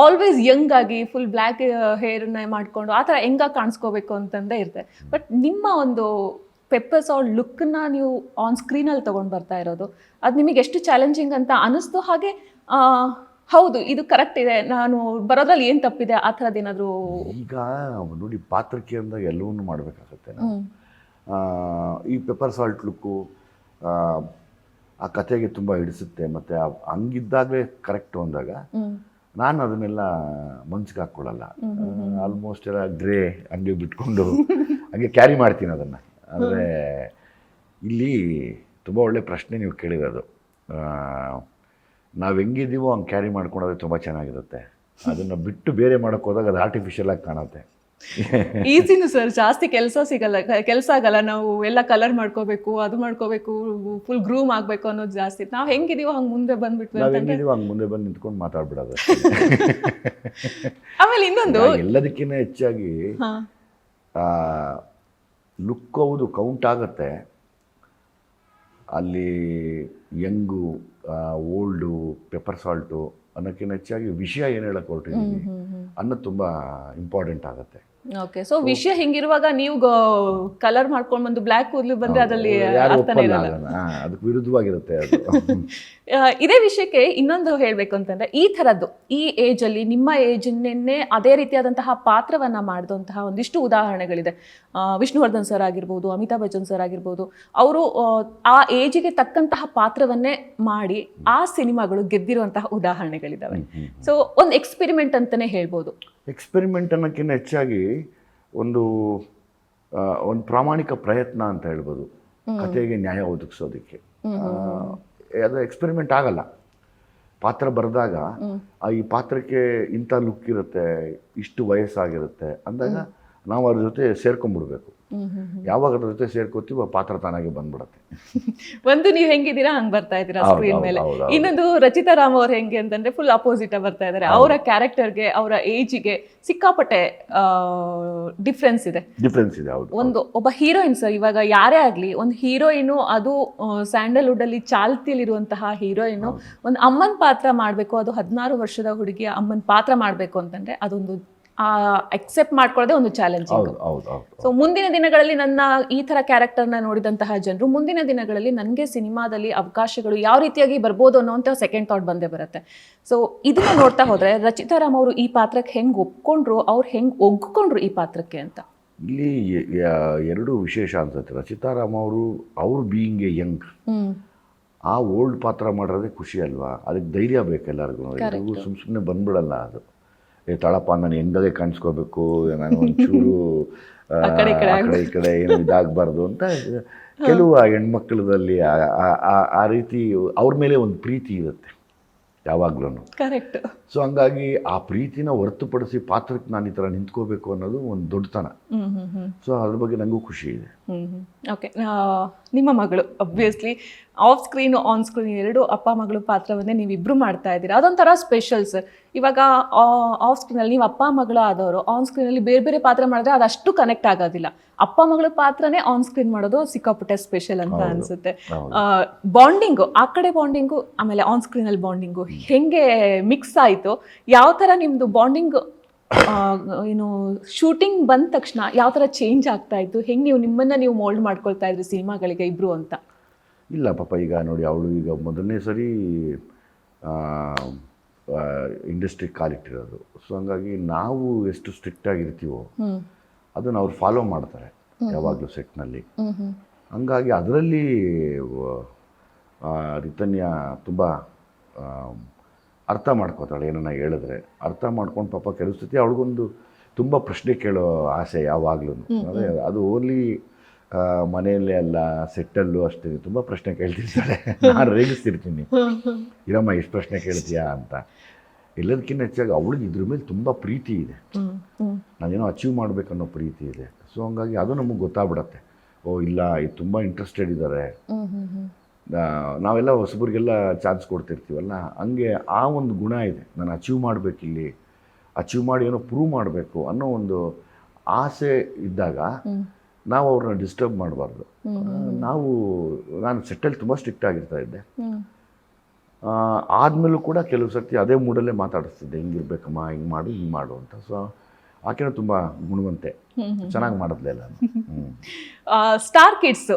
ಆಲ್ವೇಸ್ ಯಂಗ್ ಆಗಿ ಫುಲ್ ಬ್ಲ್ಯಾಕ್ ಹೇರ್ನ ಮಾಡಿಕೊಂಡು ಆ ಥರ ಹೆಂಗಾಗಿ ಕಾಣಿಸ್ಕೋಬೇಕು ಅಂತಂದೇ ಇರುತ್ತೆ. ಬಟ್ ನಿಮ್ಮ ಒಂದು ಪೆಪ್ಪರ್ ಸಾಲ್ಟ್ ಲುಕ್ಕನ್ನ ನೀವು ಆನ್ ಸ್ಕ್ರೀನಲ್ಲಿ ತೊಗೊಂಡು ಬರ್ತಾ ಇರೋದು, ಅದು ನಿಮಗೆ ಎಷ್ಟು ಚಾಲೆಂಜಿಂಗ್ ಅಂತ ಅನ್ನಿಸ್ತು. ಹಾಗೆ ಹೌದು, ಇದು ಕರೆಕ್ಟ್ ಇದೆ, ನಾನು ಬರೋದ್ರಲ್ಲಿ ಏನು ತಪ್ಪಿದೆ ಆ ಥರದ್ದು ಏನಾದರೂ? ಈಗ ನೋಡಿ, ಪಾತ್ರಕ್ಕೆ ಅಂದಾಗ ಎಲ್ಲವನ್ನೂ ಮಾಡಬೇಕಾಗತ್ತೆ. ಈ ಪೆಪ್ಪರ್ ಸಾಲ್ಟ್ ಲುಕ್ಕು ಆ ಕತೆಗೆ ತುಂಬ ಹಿಡಿಸುತ್ತೆ. ಮತ್ತು ಹಂಗಿದ್ದಾಗಲೇ ಕರೆಕ್ಟು ಅಂದಾಗ ನಾನು ಅದನ್ನೆಲ್ಲ ಮನ್ಸಿಗೆ ಹಾಕ್ಕೊಳ್ಳಲ್ಲ. ಆಲ್ಮೋಸ್ಟ್ ಎಲ್ಲ ಗ್ರೇ ಹಂಗೆ ಬಿಟ್ಕೊಂಡು ಹಂಗೆ ಕ್ಯಾರಿ ಮಾಡ್ತೀನಿ ಅದನ್ನು. ಅಂದರೆ ಇಲ್ಲಿ ತುಂಬ ಒಳ್ಳೆ ಪ್ರಶ್ನೆ ನೀವು ಕೇಳಿರೋದು. ನಾವು ಹೆಂಗಿದ್ದೀವೋ ಹಂಗೆ ಕ್ಯಾರಿ ಮಾಡ್ಕೊಳೋದ್ರೆ ತುಂಬ ಚೆನ್ನಾಗಿರುತ್ತೆ. ಅದನ್ನು ಬಿಟ್ಟು ಬೇರೆ ಮಾಡೋಕ್ಕೆ ಹೋದಾಗ ಅದು ಆರ್ಟಿಫಿಷಿಯಲ್ ಆಗಿ ಕಾಣುತ್ತೆ. ಈಸಿನೂ ಸರ್, ಜಾಸ್ತಿ ಕೆಲಸ ಆಗಲ್ಲ. ನಾವು ಎಲ್ಲ ಕಲರ್ ಮಾಡ್ಕೋಬೇಕು, ಅದು ಮಾಡ್ಕೋಬೇಕು, ಫುಲ್ ಗ್ರೂಮ್ ಆಗಬೇಕು ಅನ್ನೋದು ಜಾಸ್ತಿ. ನಾವು ಹೆಂಗಿದೀವೋ ಹಂಗೆ ಮುಂದೆ ಬಂದ್ಬಿಟ್ವಿ, ನಾವು ಹೆಂಗಿದೀವೋ ಹಂಗೆ ಮುಂದೆ ಬಂದು ನಿಂತ್ಕೊಂಡು ಮಾತಾಡ್ಬಿಡೋದು. ಆಮೇಲೆ ಇನ್ನೊಂದು, ಎಲ್ಲದಕ್ಕಿಂತ ಹೆಚ್ಚಾಗಿ ಲುಕ್ ಹೌದು ಕೌಂಟ್ ಆಗುತ್ತೆ. ಅಲ್ಲಿ ಯಂಗು, ಓಲ್ಡು, ಪೆಪ್ಪರ್ ಸಾಲ್ಟು ಅನ್ನೋಕ್ಕಿಂತ ಹೆಚ್ಚಾಗಿ ವಿಷಯ ಏನು ಹೇಳಕ್ಕೆ ಹೊರಟಿದ್ದೀವಿ ಅನ್ನೋದು ತುಂಬ ಇಂಪಾರ್ಟೆಂಟ್ ಆಗುತ್ತೆ. ಓಕೆ, ಸೊ ವಿಷಯ ಹಿಂಗಿರುವಾಗ ನೀವು ಕಲರ್ ಮಾಡ್ಕೊಂಡು ಬಂದು ಬ್ಲ್ಯಾಕ್ ಕೂದಲು ಬಂದರೆ ಅದರಲ್ಲಿ ಅರ್ಥನೇ ಇರಲ್ಲ, ಅದಕ್ಕೆ ವಿರುದ್ಧವಾಗಿರುತ್ತೆ ಅದು. ಇದೇ ವಿಷಯಕ್ಕೆ ಇನ್ನೊಂದು ಹೇಳಬೇಕು ಅಂತಂದರೆ, ಈ ಥರದ್ದು ಈ ಏಜಲ್ಲಿ ನಿಮ್ಮ ಏಜನ್ನೇ ಅದೇ ರೀತಿಯಾದಂತಹ ಪಾತ್ರವನ್ನು ಮಾಡಿದಂತಹ ಒಂದಿಷ್ಟು ಉದಾಹರಣೆಗಳಿದೆ. ವಿಷ್ಣುವರ್ಧನ್ ಸರ್ ಆಗಿರ್ಬೋದು, ಅಮಿತಾಬ್ ಬಚ್ಚನ್ ಸರ್ ಆಗಿರ್ಬೋದು, ಅವರು ಆ ಏಜಿಗೆ ತಕ್ಕಂತಹ ಪಾತ್ರವನ್ನೇ ಮಾಡಿ ಆ ಸಿನಿಮಾಗಳು ಗೆದ್ದಿರುವಂತಹ ಉದಾಹರಣೆಗಳಿದ್ದಾವೆ. ಸೊ ಒಂದು ಎಕ್ಸ್ಪೆರಿಮೆಂಟ್ ಅಂತಲೇ ಹೇಳ್ಬೋದು. ಎಕ್ಸ್ಪೆರಿಮೆಂಟ್ ಅನ್ನೋಕ್ಕಿಂತ ಹೆಚ್ಚಾಗಿ ಒಂದು ಪ್ರಾಮಾಣಿಕ ಪ್ರಯತ್ನ ಅಂತ ಹೇಳ್ಬೋದು, ಕತೆಗೆ ನ್ಯಾಯ ಒದಗಿಸೋದಕ್ಕೆ. ಅದು ಎಕ್ಸ್ಪೆರಿಮೆಂಟ್ ಆಗಲ್ಲ. ಪಾತ್ರ ಬರೆದಾಗ ಈ ಪಾತ್ರಕ್ಕೆ ಇಂಥ ಲುಕ್ ಇರುತ್ತೆ, ಇಷ್ಟು ವಯಸ್ಸಾಗಿರುತ್ತೆ ಅಂದಾಗ ನಾವು ಅವ್ರ ಜೊತೆ ಸೇರ್ಕೊಂಡ್ಬಿಡ್ಬೇಕು. ಯಾವಾಗ ಅದ್ರ ಜೊತೆ ಸೇರ್ಕೋತೀವಿ ಆ ಪಾತ್ರ ತಾನಾಗೆ ಬಂದ್ಬಿಡತ್ತೆ. ಒಂದು ನೀವು ಹೆಂಗಿದ್ದೀರಾ ಹಂಗೆ ಬರ್ತಾ ಇದ್ದೀರಾ ಸ್ಕ್ರೀನ್ ಮೇಲೆ. ಇನ್ನೊಂದು ರಚಿತಾ ರಾಮ್ ಅವ್ರು ಹೆಂಗೆ ಅಂತಂದ್ರೆ ಫುಲ್ ಅಪೋಸಿಟ್ ಬರ್ತಾ ಇದ್ದಾರೆ. ಅವರ ಕ್ಯಾರೆಕ್ಟರ್ಗೆ ಅವರ ಏಜ್ಗೆ ಸಿಕ್ಕಾಪಟ್ಟೆ ಡಿಫ್ರೆನ್ಸ್ ಇದೆ. ಹೌದು. ಒಬ್ಬ ಹೀರೋಯಿನ್ ಸರ್, ಇವಾಗ ಯಾರೇ ಆಗ್ಲಿ ಒಂದು ಹೀರೋಯಿನು, ಅದು ಸ್ಯಾಂಡಲ್ವುಡ್ ಅಲ್ಲಿ ಚಾಲ್ತಿಯಲ್ಲಿರುವಂತಹ ಹೀರೋಯಿನು ಒಂದು ಅಮ್ಮನ ಪಾತ್ರ ಮಾಡ್ಬೇಕು, ಅದು 16 ವರ್ಷದ ಹುಡುಗಿಯ ಅಮ್ಮನ ಪಾತ್ರ ಮಾಡ್ಬೇಕು ಅಂತಂದ್ರೆ ಅದೊಂದು ಅಕ್ಸೆಪ್ಟ್ ಮಾಡ್ಕೊಳ್ಳೋದೇ ಒಂದು ಚಾಲೆಂಜಿಂಗ್. ಸೊ ಮುಂದಿನ ದಿನಗಳಲ್ಲಿ ನನ್ನ ಈ ತರ ಕ್ಯಾರೆಕ್ಟರ್ನ ನೋಡಿದಂತಹ ಜನರು ಮುಂದಿನ ದಿನಗಳಲ್ಲಿ ನನಗೆ ಸಿನಿಮಾದಲ್ಲಿ ಅವಕಾಶಗಳು ಯಾವ ರೀತಿಯಾಗಿ ಬರ್ಬೋದು ಅನ್ನೋಂಥ ಸೆಕೆಂಡ್ ಥಾಟ್ ಬಂದೇ ಬರುತ್ತೆ. ಸೊ ಇದನ್ನ ನೋಡ್ತಾ ಹೋದ್ರೆ ರಚಿತಾ ರಾಮ್ ಅವರು ಈ ಪಾತ್ರಕ್ಕೆ ಹೆಂಗ್ ಒಪ್ಕೊಂಡ್ರು, ಅವ್ರು ಹೆಂಗ್ ಒಗ್ಕೊಂಡ್ರು ಈ ಪಾತ್ರಕ್ಕೆ ಅಂತ ಇಲ್ಲಿ ಎರಡು ವಿಶೇಷ ಅನ್ಸುತ್ತೆ. ರಚಿತಾ ರಾಮ್ ಅವರು ಬೀಯಿಂಗ್ ಎ ಯಂಗ್, ಆ ಓಲ್ಡ್ ಪಾತ್ರ ಮಾಡೋದೇ ಖುಷಿ ಅಲ್ವಾ, ಅದಕ್ಕೆ ಧೈರ್ಯ ಬೇಕು ಎಲ್ಲರಿಗೂ. ಸುಮ್ಮನೆ ಬಂದ್ಬಿಡಲ್ಲ ಅದು. ತಳಪ್ಪ ನಾನು ಹೆಂಗದೇ ಕಾಣಿಸ್ಕೋಬೇಕು, ನಾನು ಒಂಚೂರು ಆ ಕಡೆ ಈ ಕಡೆ ಏನು ಇದಾಗಬಾರ್ದು ಅಂತ ಕೆಲವು ಹೆಣ್ಮಕ್ಳದಲ್ಲಿ ಆ ರೀತಿ ಅವ್ರ ಮೇಲೆ ಒಂದು ಪ್ರೀತಿ ಇರುತ್ತೆ ಯಾವಾಗ್ಲೂ. ಕರೆಕ್ಟ್. ಸೊ ಹಂಗಾಗಿ ಆ ಪ್ರೀತಿನ ಹೊರತುಪಡಿಸಿ ಪಾತ್ರಕ್ಕೆ ನಾನು ಈ ಥರ ನಿಂತ್ಕೋಬೇಕು ಅನ್ನೋದು ಒಂದು ದೊಡ್ಡತನ. ಸೊ ಅದ್ರ ಬಗ್ಗೆ ನನಗೂ ಖುಷಿ ಇದೆ. ಓಕೆ, ನಿಮ್ಮ ಮಗಳು obviously off screen on screen ಎರಡು ಅಪ್ಪ ಮಗಳು ಪಾತ್ರವನ್ನೇ ನೀವಿಬ್ರು ಮಾಡ್ತಾ ಇದ್ದೀರಾ. ಅದೊಂಥರ ಸ್ಪೆಷಲ್ ಸರ್. ಇವಾಗ ಆಫ್ ಸ್ಕ್ರೀನಲ್ಲಿ ನೀವು ಅಪ್ಪ ಮಗಳು ಆದವರು ಆನ್ ಸ್ಕ್ರೀನಲ್ಲಿ ಬೇರೆ ಬೇರೆ ಪಾತ್ರ ಮಾಡಿದ್ರೆ ಅದಷ್ಟು ಕನೆಕ್ಟ್ ಆಗೋದಿಲ್ಲ. ಅಪ್ಪ ಮಗಳ ಪಾತ್ರನೇ ಆನ್ ಸ್ಕ್ರೀನ್ ಮಾಡೋದು ಸಿಕ್ಕಾಪಟ್ಟೆ ಸ್ಪೆಷಲ್ ಅಂತ ಅನ್ಸುತ್ತೆ. ಬಾಂಡಿಂಗು, ಆ ಕಡೆ ಬಾಂಡಿಂಗು ಆಮೇಲೆ ಆನ್ ಸ್ಕ್ರೀನಲ್ಲಿ ಬಾಂಡಿಂಗು ಹೆಂಗೆ ಮಿಕ್ಸ್ ಆಯಿತು? ಯಾವ ಥರ ನಿಮ್ಮದು ಬಾಂಡಿಂಗ್ ಏನು ಶೂಟಿಂಗ್ ಬಂದ ತಕ್ಷಣ ಯಾವ ಥರ ಚೇಂಜ್ ಆಗ್ತಾ ಇತ್ತು? ಹೆಂಗೆ ನೀವು ನಿಮ್ಮನ್ನು ನೀವು ಮೋಲ್ಡ್ ಮಾಡ್ಕೊಳ್ತಾ ಇದ್ರಿ ಸಿನಿಮಾಗಳಿಗೆ ಇಬ್ಬರು ಅಂತ? ಇಲ್ಲ ಪಾಪ, ಈಗ ನೋಡಿ ಅವಳು ಈಗ ಮೊದಲನೇ ಸರಿ ಇಂಡಸ್ಟ್ರಿಗೆ ಕಾಲಿಟ್ಟಿರೋದು. ಸೊ ಹಂಗಾಗಿ ನಾವು ಎಷ್ಟು ಸ್ಟ್ರಿಕ್ಟ್ ಆಗಿರ್ತೀವೋ ಅದನ್ನು ಅವ್ರು ಫಾಲೋ ಮಾಡ್ತಾರೆ ಯಾವಾಗಲೂ ಸೆಟ್ನಲ್ಲಿ. ಹಂಗಾಗಿ ಅದರಲ್ಲಿ ರಿತನ್ಯ ತುಂಬ ಅರ್ಥ ಮಾಡ್ಕೋತಾಳೆ. ಏನನ್ನ ಹೇಳಿದ್ರೆ ಅರ್ಥ ಮಾಡ್ಕೊಂಡು ಪಾಪ ಕೆಲವು ಸತಿ ಅವಳಿಗೊಂದು ತುಂಬ ಪ್ರಶ್ನೆ ಕೇಳೋ ಆಸೆ ಯಾವಾಗಲೂ. ಅದೇ ಅದು ಓನ್ಲಿ ಮನೆಯಲ್ಲೇ ಅಲ್ಲ, ಸೆಟ್ಟಲ್ಲೂ ಅಷ್ಟೇ ತುಂಬ ಪ್ರಶ್ನೆ ಕೇಳ್ತಿರ್ತಾಳೆ. ನಾನು ರೇಗಿಸ್ತಿರ್ತೀನಿ, ಇರಮ್ಮ ಎಷ್ಟು ಪ್ರಶ್ನೆ ಕೇಳ್ತೀಯಾ ಅಂತ. ಎಲ್ಲದಕ್ಕಿಂತ ಹೆಚ್ಚಾಗಿ ಅವಳಿಗೆ ಇದ್ರ ಮೇಲೆ ತುಂಬ ಪ್ರೀತಿ ಇದೆ, ನಾನೇನೋ ಅಚೀವ್ ಮಾಡಬೇಕನ್ನೋ ಪ್ರೀತಿ ಇದೆ. ಸೊ ಹಂಗಾಗಿ ಅದು ನಮಗೆ ಗೊತ್ತಾಗ್ಬಿಡತ್ತೆ, ಓ ಇಲ್ಲ ಇದು ತುಂಬ ಇಂಟ್ರೆಸ್ಟೆಡ್ ಇದ್ದಾರೆ. ನಾವೆಲ್ಲ ಹೊಸಬರಿಗೆಲ್ಲ ಚಾನ್ಸ್ ಕೊಡ್ತಿರ್ತೀವಲ್ಲ, ಹಂಗೆ ಆ ಒಂದು ಗುಣ ಇದೆ. ನಾನು ಅಚೀವ್ ಮಾಡಬೇಕಿಲ್ಲಿ, ಅಚೀವ್ ಮಾಡಿ ಏನೋ ಪ್ರೂವ್ ಮಾಡಬೇಕು ಅನ್ನೋ ಒಂದು ಆಸೆ ಇದ್ದಾಗ ನಾವು ಅವ್ರನ್ನ ಡಿಸ್ಟರ್ಬ್ ಮಾಡಬಾರ್ದು. ನಾನು ಸೆಟ್ಟಲ್ಲಿ ತುಂಬ ಸ್ಟ್ರಿಕ್ಟ್ ಆಗಿರ್ತಾ ಇದ್ದೆ. ಆದಮೇಲೂ ಕೂಡ ಕೆಲವು ಸರ್ತಿ ಅದೇ ಮೂಡಲ್ಲೇ ಮಾತಾಡಿಸ್ತಿದ್ದೆ, ಹಿಂಗಿರ್ಬೇಕಮ್ಮ, ಹಿಂಗೆ ಮಾಡು ಅಂತ. ಸೊ ಆಕೆನೂ ತುಂಬ ಗುಣವಂತೆ, ಚೆನ್ನಾಗಿ ಮಾಡಿದ್ಲೆ ಎಲ್ಲ. ಸ್ಟಾರ್ ಕಿಡ್ಸ್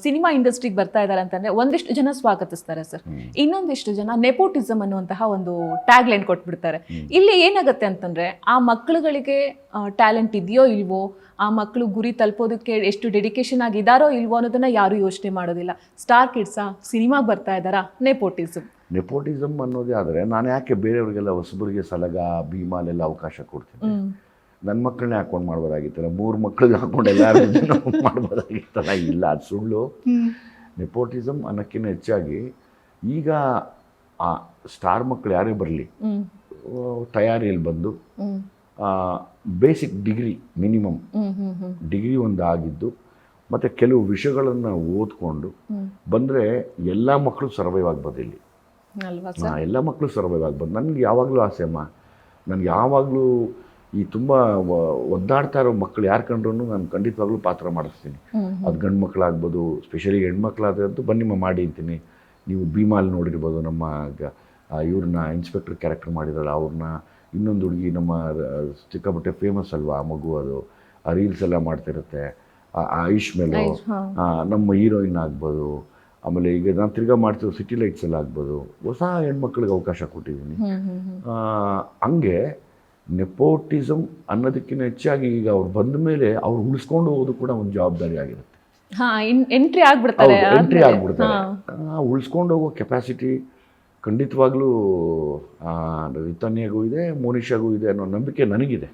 ಸಿನಿಮಾ ಇಂಡಸ್ಟ್ರಿಗೆ ಬರ್ತಾ ಇದ್ದಾರೆ ಅಂತಂದ್ರೆ ಒಂದಿಷ್ಟು ಜನ ಸ್ವಾಗತಿಸ್ತಾರೆ ಸರ್, ಇನ್ನೊಂದಿಷ್ಟು ಜನ ನೆಪೋಟಿಸಮ್ ಅನ್ನುವಂತಹ ಒಂದು ಟ್ಯಾಗ್ ಲೈನ್ ಕೊಟ್ಬಿಡ್ತಾರೆ. ಇಲ್ಲಿ ಏನಾಗುತ್ತೆ ಅಂತಂದ್ರೆ ಆ ಮಕ್ಕಳುಗಳಿಗೆ ಟ್ಯಾಲೆಂಟ್ ಇದೆಯೋ ಇಲ್ವೋ, ಆ ಮಕ್ಕಳು ಗುರಿ ತಲುಪೋದಕ್ಕೆ ಎಷ್ಟು ಡೆಡಿಕೇಶನ್ ಆಗಿದ್ದಾರೋ ಇಲ್ವೋ ಅನ್ನೋದನ್ನ ಯಾರು ಯೋಚನೆ ಮಾಡೋದಿಲ್ಲ. ಸ್ಟಾರ್ ಕಿಡ್ಸಾ ಸಿನಿಮಾಗೆ ಬರ್ತಾ ಇದ್ದಾರಾ ನೆಪೋಟಿಸಮ್ ಅನ್ನೋದೇ ಆದರೆ ನಾನು ಯಾಕೆ ಬೇರೆಯವ್ರಿಗೆಲ್ಲ ಹೊಸಬರಿಗೆ ಸಲಗ ಭೀಮಾಲೆಲ್ಲ ಅವಕಾಶ ಕೊಡ್ತೀನಿ? ನನ್ನ ಮಕ್ಕಳನ್ನೇ ಹಾಕೊಂಡು ಮಾಡ್ಬೋದಾಗಿತ್ತಲ್ಲ, 3 ಮಕ್ಕಳಿಗೆ ಹಾಕೊಂಡು ಎಲ್ಲರೂ ಮಾಡ್ಬೋದಾಗಿತ್ತಲ್ಲ. ಇಲ್ಲ, ಅದು ಸುಳ್ಳು. ನೆಪೋಟಿಸಮ್ ಅನ್ನೋಕ್ಕಿಂತ ಹೆಚ್ಚಾಗಿ ಈಗ ಆ ಸ್ಟಾರ್ ಮಕ್ಕಳು ಯಾರೇ ಬರಲಿ, ತಯಾರಿಯಲ್ಲಿ ಬಂದು ಬೇಸಿಕ್ ಡಿಗ್ರಿ ಮಿನಿಮಮ್ ಡಿಗ್ರಿ ಒಂದು ಆಗಿದ್ದು ಮತ್ತು ಕೆಲವು ವಿಷಯಗಳನ್ನು ಓದ್ಕೊಂಡು ಬಂದರೆ ಎಲ್ಲ ಮಕ್ಕಳು ಸರ್ವೈವ್ ಆಗ್ಬೋದು. ಇಲ್ಲಿ ಎಲ್ಲ ಮಕ್ಕಳು ಸರ್ವೈವ್ ಆಗ್ಬೋದು. ನನಗೆ ಯಾವಾಗಲೂ ಆಸೆ ಅಮ್ಮ, ನನಗೆ ಯಾವಾಗಲೂ ಈ ತುಂಬ ಒದ್ದಾಡ್ತಾ ಇರೋ ಮಕ್ಕಳು ಯಾರು ಕಂಡ್ರೂ ನಾನು ಖಂಡಿತವಾಗ್ಲೂ ಪಾತ್ರ ಮಾಡಿಸ್ತೀನಿ. ಅದು ಗಂಡು ಮಕ್ಕಳಾಗ್ಬೋದು, ಸ್ಪೆಷಲಿ ಹೆಣ್ಮಕ್ಳಾದ್ರೆ ಅಂತೂ ಬನ್ನಿಮ್ಮ ಮಾಡಿ ಅಂತೀನಿ. ನೀವು ಭೀಮಾಲ್ ನೋಡಿರ್ಬೋದು, ನಮ್ಮ ಇವ್ರನ್ನ ಇನ್ಸ್ಪೆಕ್ಟರ್ ಕ್ಯಾರೆಕ್ಟರ್ ಮಾಡಿದಾಳೆ, ಅವ್ರನ್ನ. ಇನ್ನೊಂದು ಹುಡುಗಿ ನಮ್ಮ ಸಿಕ್ಕಾಪಟ್ಟೆ ಫೇಮಸ್ ಅಲ್ವಾ ಆ ಮಗು, ಅದು ಆ ರೀಲ್ಸ್ ಎಲ್ಲ ಮಾಡ್ತಿರುತ್ತೆ, ಆಯುಷ್ ಮೇಲೆ. ನಮ್ಮ ಹೀರೋಯಿನ್ ಆಗ್ಬೋದು, ಆಮೇಲೆ ಈಗ ನಾನು ತಿರ್ಗಾ ಮಾಡ್ತೀವಿ ಸಿಟಿ ಲೈಟ್ಸ್ ಎಲ್ಲ ಆಗ್ಬೋದು. ಹೊಸ ಹೆಣ್ಮಕ್ಳಿಗೆ ಅವಕಾಶ ಕೊಟ್ಟಿದ್ದೀನಿ. ಹಂಗೆ ನೆಪೋಟಿಸಮ್ ಅನ್ನೋದಕ್ಕಿಂತ ಹೆಚ್ಚಾಗಿ ಈಗ ಅವ್ರು ಬಂದ ಮೇಲೆ ಅವ್ರು ಉಳಿಸ್ಕೊಂಡು ಹೋಗೋದು ಕೂಡ ಒಂದು ಜವಾಬ್ದಾರಿ ಆಗಿರುತ್ತೆ. ಎಂಟ್ರಿ ಆಗ್ಬಿಡ್ತಾರೆ. ಉಳಿಸ್ಕೊಂಡು ಹೋಗೋ ಕೆಪಾಸಿಟಿ ಖಂಡಿತವಾಗ್ಲೂ ರಿತನ್ಯಗೂ ಇದೆ, ಮೋನಿಷಾಗೂ ಇದೆ ಅನ್ನೋ ನಂಬಿಕೆ ನನಗಿದೆ.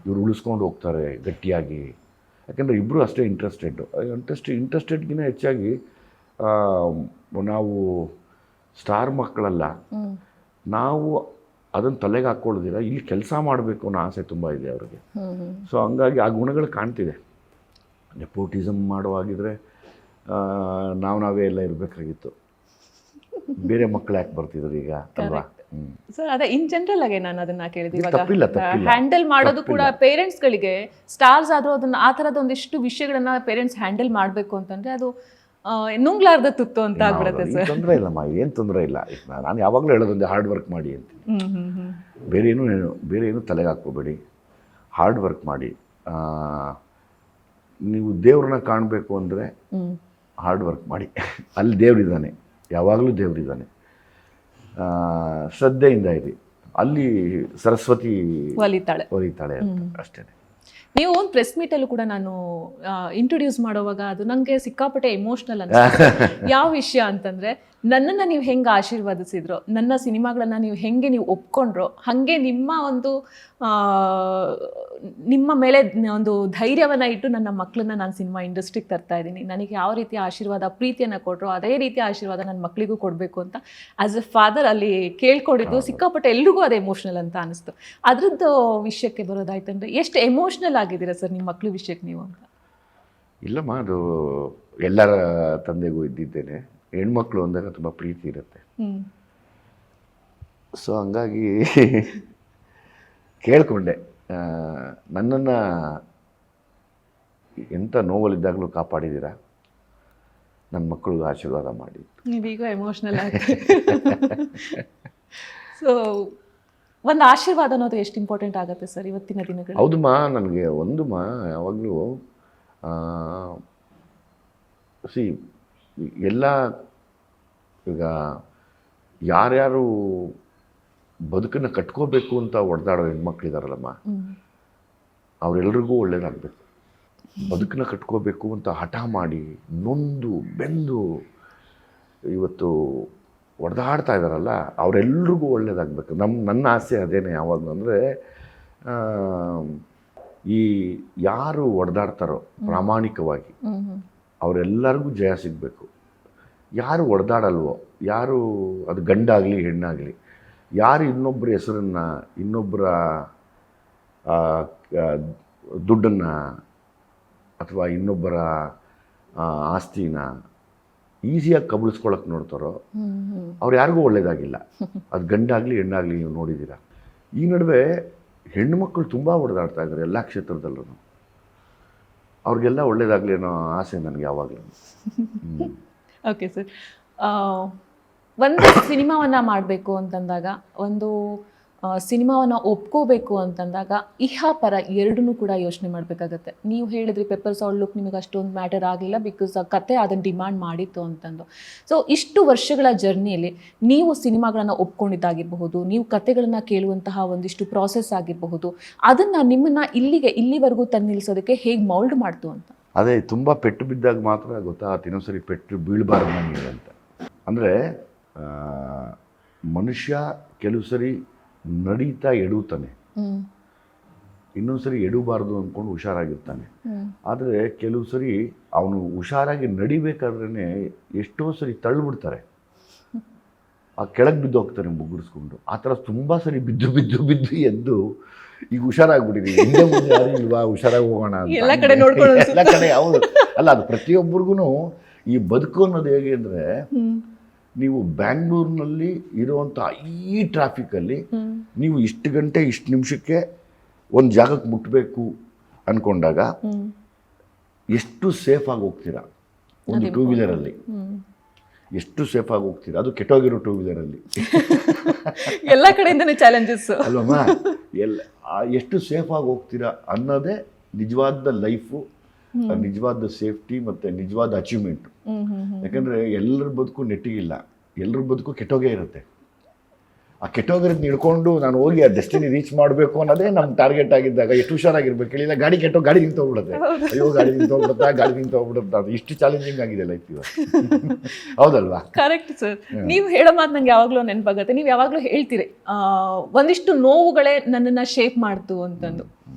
ಇವ್ರು ಉಳಿಸ್ಕೊಂಡು ಹೋಗ್ತಾರೆ ಗಟ್ಟಿಯಾಗಿ. ಯಾಕಂದರೆ ಇಬ್ಬರು ಅಷ್ಟೇ ಇಂಟ್ರೆಸ್ಟೆಡ್ಗಿಂತ ಹೆಚ್ಚಾಗಿ ನಾವು ಸ್ಟಾರ್ ಮಕ್ಕಳಲ್ಲ, ನಾವು ಅದನ್ನು ತಲೆಗೆ ಹಾಕ್ಕೊಳ್ಳೋದಿಲ್ಲ, ಇಲ್ಲಿ ಕೆಲಸ ಮಾಡಬೇಕು ಅನ್ನೋ ಆಸೆ ತುಂಬ ಇದೆ ಅವ್ರಿಗೆ. ಸೊ ಹಂಗಾಗಿ ಆ ಗುಣಗಳು ಕಾಣ್ತಿದೆ. ನೆಪೋಟಿಸಮ್ ಮಾಡುವಾಗಿದ್ರೆ ನಾವೇ ಎಲ್ಲ ಇರಬೇಕಾಗಿತ್ತು, ಬೇರೆ ಮಕ್ಕಳು ಯಾಕೆ ಬರ್ತಿದ್ರು ಈಗ ಅಲ್ವಾ? ಸರ್ ಅದೇ ಇನ್ ಜನರಲ್ ಆಗಿ ನಾನು ಅದನ್ನ ಕೇಳಿದ್ವಿ, ತಪ್ಪಿಲ್ಲ. ಹ್ಯಾಂಡಲ್ ಮಾಡೋದು ಕೂಡ ಪೇರೆಂಟ್ಸ್ಗಳಿಗೆ ಸ್ಟಾರ್ಸ್ ಆದ್ರೂ ಅದನ್ನ ಆ ಥರದ ಒಂದಿಷ್ಟು ವಿಷಯಗಳನ್ನ ಪೇರೆಂಟ್ಸ್ ಹ್ಯಾಂಡಲ್ ಮಾಡಬೇಕು ಅಂತಂದ್ರೆ ಅದು ನುಂಗ್ಲಾರ್ದ ತುತ್ತು ಅಂತ ಆಗ್ಬಿಡುತ್ತೆ ಸರ್. ತೊಂದರೆ ಇಲ್ಲಮ್ಮ, ಏನು ತೊಂದರೆ ಇಲ್ಲ. ನಾನು ಯಾವಾಗಲೂ ಹೇಳೋದೊಂದೇ, ಹಾರ್ಡ್ ವರ್ಕ್ ಮಾಡಿ ಅಂತ. ಬೇರೆ ಏನು ತಲೆಗೆ ಹಾಕ್ಕೋಬೇಡಿ, ಹಾರ್ಡ್ ವರ್ಕ್ ಮಾಡಿ. ನೀವು ದೇವ್ರನ್ನ ಕಾಣಬೇಕು ಅಂದರೆ ಹಾರ್ಡ್ ವರ್ಕ್ ಮಾಡಿ, ಅಲ್ಲಿ ದೇವರಿದ್ದಾನೆ, ಯಾವಾಗಲೂ ದೇವರಿದ್ದಾನೆ. ಶ್ರದ್ಧೆಯಿಂದ ಇರಿ, ಅಲ್ಲಿ ಸರಸ್ವತಿ ಒಲಿತಾಳೆ ಅಷ್ಟೇ. ನೀವು ಒಂದು ಪ್ರೆಸ್ ಮೀಟಲ್ಲೂ ಕೂಡ ನಾನು ಇಂಟ್ರೊಡ್ಯೂಸ್ ಮಾಡೋವಾಗ ಅದು ನನಗೆ ಸಿಕ್ಕಾಪಟ್ಟೆ ಎಮೋಷ್ನಲ್ ಅನಿಸುತ್ತೆ. ಯಾವ ವಿಷಯ ಅಂತಂದರೆ, ನನ್ನನ್ನು ನೀವು ಹೆಂಗೆ ಆಶೀರ್ವಾದಿಸಿದ್ರೋ, ನನ್ನ ಸಿನಿಮಾಗಳನ್ನು ನೀವು ಹೆಂಗೆ ನೀವು ಒಪ್ಕೊಂಡ್ರೋ, ಹಾಗೆ ನಿಮ್ಮ ಮೇಲೆ ಒಂದು ಧೈರ್ಯವನ್ನು ಇಟ್ಟು ನನ್ನ ಮಕ್ಕಳನ್ನ ನಾನು ಸಿನಿಮಾ ಇಂಡಸ್ಟ್ರಿಗೆ ತರ್ತಾ ಇದ್ದೀನಿ. ನನಗೆ ಯಾವ ರೀತಿಯ ಆಶೀರ್ವಾದ ಪ್ರೀತಿಯನ್ನು ಕೊಟ್ಟರು ಅದೇ ರೀತಿಯ ಆಶೀರ್ವಾದ ನನ್ನ ಮಕ್ಕಳಿಗೂ ಕೊಡಬೇಕು ಅಂತ ಆ್ಯಸ್ ಎ ಫಾದರ್ ಅಲ್ಲಿ ಕೇಳ್ಕೊಂಡಿದ್ದು ಸಿಕ್ಕಾಪಟ್ಟೆ ಎಲ್ರಿಗೂ ಅದು ಎಮೋಷ್ನಲ್ ಅಂತ ಅನಿಸ್ತು. ಅದರದ್ದು ವಿಷಯಕ್ಕೆ ಬರೋದಾಯ್ತಂದ್ರೆ ಎಷ್ಟು ಎಮೋಷ್ನಲ್ ಆಗಿದ್ದೀರಾ ಸರ್ ನಿಮ್ಮ ಮಕ್ಕಳ ವಿಷಯಕ್ಕೆ ನೀವು ಅಂತ? ಇಲ್ಲಮ್ಮ, ಅದು ಎಲ್ಲರ ತಂದೆಗೂ ಇದ್ದಿದ್ದೇನೆ. ಹೆಣ್ಮಕ್ಳು ಅಂದಾಗ ತುಂಬ ಪ್ರೀತಿ ಇರುತ್ತೆ. ಸೊ ಹಂಗಾಗಿ ಕೇಳಿಕೊಂಡೆ, ನನ್ನನ್ನು ಎಂಥ ನೋವಲ್ಲಿದ್ದಾಗಲೂ ಕಾಪಾಡಿದ್ದೀರಾ, ನನ್ನ ಮಕ್ಕಳಿಗೂ ಆಶೀರ್ವಾದ ಮಾಡಿ. ನೀವೀಗ ಎಮೋಷ್ನಲ್ ಆಗಿ ಸೊ ಒಂದು ಆಶೀರ್ವಾದ ಅನ್ನೋದು ಎಷ್ಟು ಇಂಪಾರ್ಟೆಂಟ್ ಆಗುತ್ತೆ ಸರ್ ಇವತ್ತಿನ ದಿನಗಳು? ಹೌದಮ್ಮ, ನನಗೆ ಒಂದುಮ್ಮ ಯಾವಾಗಲೂ ಎಲ್ಲ ಈಗ ಯಾರ್ಯಾರು ಬದುಕನ್ನು ಕಟ್ಕೋಬೇಕು ಅಂತ ಹೊಡೆದಾಡೋ ಹೆಣ್ಮಕ್ಳಿದಾರಲ್ಲಮ್ಮ, ಅವರೆಲ್ರಿಗೂ ಒಳ್ಳೇದಾಗಬೇಕು. ಬದುಕನ್ನ ಕಟ್ಕೋಬೇಕು ಅಂತ ಹಠ ಮಾಡಿ ನೊಂದು ಬೆಂದು ಇವತ್ತು ಹೊಡೆದಾಡ್ತಾ ಇದ್ದಾರಲ್ಲ, ಅವರೆಲ್ರಿಗೂ ಒಳ್ಳೇದಾಗಬೇಕು. ನನ್ನ ಆಸೆ ಅದೇನೆ ಯಾವಾಗಲೂ. ಅಂದರೆ ಈ ಯಾರು ಹೊಡೆದಾಡ್ತಾರೋ ಪ್ರಾಮಾಣಿಕವಾಗಿ ಅವರೆಲ್ಲರಿಗೂ ಜಯ ಸಿಗಬೇಕು. ಯಾರು ಹೊಡೆದಾಡಲ್ವೋ, ಯಾರು ಅದು ಗಂಡಾಗಲಿ ಹೆಣ್ಣಾಗಲಿ, ಯಾರು ಇನ್ನೊಬ್ಬರ ಹೆಸರನ್ನು, ಇನ್ನೊಬ್ಬರ ದುಡ್ಡನ್ನು ಅಥವಾ ಇನ್ನೊಬ್ಬರ ಆಸ್ತಿನ ಈಸಿಯಾಗಿ ಕಬಳಿಸ್ಕೊಳಕ್ಕೆ ನೋಡ್ತಾರೋ ಅವ್ರು ಯಾರಿಗೂ ಒಳ್ಳೇದಾಗಿಲ್ಲ. ಅದು ಗಂಡಾಗಲಿ ಹೆಣ್ಣಾಗಲಿ ನೀವು ನೋಡಿದ್ದೀರಾ. ಈ ನಡುವೆ ಹೆಣ್ಣುಮಕ್ಕಳು ತುಂಬ ಹೊಡೆದಾಡ್ತಾ ಇದ್ದಾರೆ ಎಲ್ಲ ಕ್ಷೇತ್ರದಲ್ಲೂ. ಅವ್ರಿಗೆಲ್ಲ ಒಳ್ಳೇದಾಗಲಿ ಅನ್ನೋ ಆಸೆ ನನಗೆ ಯಾವಾಗಲೂ. ಓಕೆ ಸರ್, ಒಂದು ಸಿನಿಮಾವನ್ನು ಮಾಡಬೇಕು ಅಂತಂದಾಗ, ಒಂದು ಸಿನಿಮಾವನ್ನು ಒಪ್ಕೋಬೇಕು ಅಂತಂದಾಗ ಇಹಪರ ಎರಡನ್ನೂ ಕೂಡ ಯೋಚನೆ ಮಾಡಬೇಕಾಗತ್ತೆ. ನೀವು ಹೇಳಿದ್ರಿ ಪೆಪ್ಪರ್ ಸಾಲ್ಟ್ ಲುಕ್ ನಿಮಗೆ ಅಷ್ಟೊಂದು ಮ್ಯಾಟರ್ ಆಗಲಿಲ್ಲ ಬಿಕಾಸ್ ಆ ಕತೆ ಅದನ್ನು ಡಿಮ್ಯಾಂಡ್ ಮಾಡಿತ್ತು ಅಂತಂದು. ಸೊ ಇಷ್ಟು ವರ್ಷಗಳ ಜರ್ನಿಯಲ್ಲಿ ನೀವು ಸಿನಿಮಾಗಳನ್ನು ಒಪ್ಕೊಂಡಿದ್ದಾಗಿರಬಹುದು, ನೀವು ಕತೆಗಳನ್ನು ಕೇಳುವಂತಹ ಒಂದಿಷ್ಟು ಪ್ರಾಸೆಸ್ ಆಗಿರಬಹುದು, ಅದನ್ನು ನಿಮ್ಮನ್ನು ಇಲ್ಲಿವರೆಗೂ ತಂದು ನಿಲ್ಲಿಸೋದಕ್ಕೆ ಹೇಗೆ ಮೌಲ್ಡ್ ಮಾಡ್ತು ಅಂತ? ಅದೇ ತುಂಬ ಪೆಟ್ಟು ಬಿದ್ದಾಗ ಮಾತ್ರ ಗೊತ್ತಾಗುತ್ತೆ ಇನ್ನೊಂದ್ಸರಿ ಪೆಟ್ಟು ಬೀಳಬಾರ್ದು ನನಗೆ ಅಂತ. ಅಂದರೆ ಮನುಷ್ಯ ಕೆಲವು ಸರಿ ನಡೀತಾ ಎಡುತ್ತಾನೆ, ಇನ್ನೊಂದ್ಸರಿ ಎಡಬಾರ್ದು ಅಂದ್ಕೊಂಡು ಹುಷಾರಾಗಿರ್ತಾನೆ. ಆದರೆ ಕೆಲವು ಸರಿ ಅವನು ಹುಷಾರಾಗಿ ನಡಿಬೇಕಾದ್ರೇ ಎಷ್ಟೋ ಸರಿ ತಳ್ಳಿಬಿಡ್ತಾರೆ, ಆ ಕೆಳಗೆ ಬಿದ್ದು ಹೋಗ್ತಾನೆ ಮುಗ್ಗಿಸ್ಕೊಂಡು. ಆ ಥರ ತುಂಬ ಸರಿ ಬಿದ್ದು ಎದ್ದು ಈಗ ಹುಷಾರಾಗ್ಬಿಟ್ಟಿದ್ದೀವಿ. ಹಿಂದೆ ಮುಂದೆ ಯಾರು ಇಲ್ವಾ, ಹುಷಾರಾಗಿ ಹೋಗೋಣ ಅಂತ ಎಲ್ಲ ಕಡೆ. ಹೌದು, ಅಲ್ಲ ಅದು ಪ್ರತಿಯೊಬ್ಬರಿಗೂ ಈ ಬದುಕು ಅನ್ನೋದು ಹೇಗೆ ಅಂದರೆ, ನೀವು ಬ್ಯಾಂಗ್ಳೂರಿನಲ್ಲಿ ಇರುವಂಥ ಈ ಟ್ರಾಫಿಕಲ್ಲಿ ನೀವು ಇಷ್ಟು ಗಂಟೆ ಇಷ್ಟು ನಿಮಿಷಕ್ಕೆ ಒಂದು ಜಾಗಕ್ಕೆ ಮುಟ್ಟಬೇಕು ಅಂದ್ಕೊಂಡಾಗ ಎಷ್ಟು ಸೇಫಾಗಿ ಹೋಗ್ತೀರಾ ಒಂದು ಟೂ ವೀಲರಲ್ಲಿ, ಎಷ್ಟು ಸೇಫಾಗಿ ಹೋಗ್ತೀರಾ, ಅದು ಕೆಟ್ಟೋಗಿರೋ ಟೂ ವೀಲರಲ್ಲಿ. ಎಲ್ಲ ಕಡೆಯಿಂದನೇ ಚಾಲೆಂಜಸ್ ಅಲ್ವಮ್ಮ. ಎಷ್ಟು ಸೇಫಾಗಿ ಹೋಗ್ತೀರಾ ಅನ್ನೋದೇ ನಿಜವಾದ ಲೈಫು, ನಿಜವಾದ ಸೇಫ್ಟಿ ಮತ್ತು ನಿಜವಾದ ಅಚೀವ್ಮೆಂಟು. ಯಾಕಂದರೆ ಎಲ್ಲರ ಬದುಕು ನೆಟ್ಟಿಗಿಲ್ಲ, ಎಲ್ಲರ ಬದುಕು ಕೆಟ್ಟೋಗೇ ಇರುತ್ತೆ. ಆ ಕೆಟ್ಟೋಗಿರೋದು ಹಿಡ್ಕೊಂಡು ನಾನು ಹೋಗಿ ಆ ಡೆಸ್ಟಿನಿ ರೀಚ್ ಮಾಡಬೇಕು ಅನ್ನೋದೇ ನಮ್ಮ ಟಾರ್ಗೆಟ್ ಆಗಿದ್ದಾಗ ಎಷ್ಟು ಹುಷಾರಾಗಿರ್ಬೇಕು ಹೇಳಿಲ್ಲ. ಗಾಡಿ ನಿಂತೋಗ್ಬಿಡುತ್ತೆ, ಅಯ್ಯೋ ಗಾಡಿ ನಿಂತೋಗ್ಬಿಡುತ್ತೆ. ಅದು ಇಷ್ಟು ಚಾಲೆಂಜಿಂಗ್ ಆಗಿದೆ ಲೈಫ್ ಇವಾಗ. ಹೌದಲ್ವಾ? Correct sir. ನೀವು ಹೇಳೋ ಮಾತು ನಂಗೆ ಯಾವಾಗಲೂ ನೆನಪಾಗುತ್ತೆ. ನೀವು ಯಾವಾಗಲೂ ಹೇಳ್ತೀರಿ ಒಂದಿಷ್ಟು ನೋವುಗಳೇ ನನ್ನನ್ನು ಶೇಪ್ ಮಾಡ್ತು ಅಂತಂದು.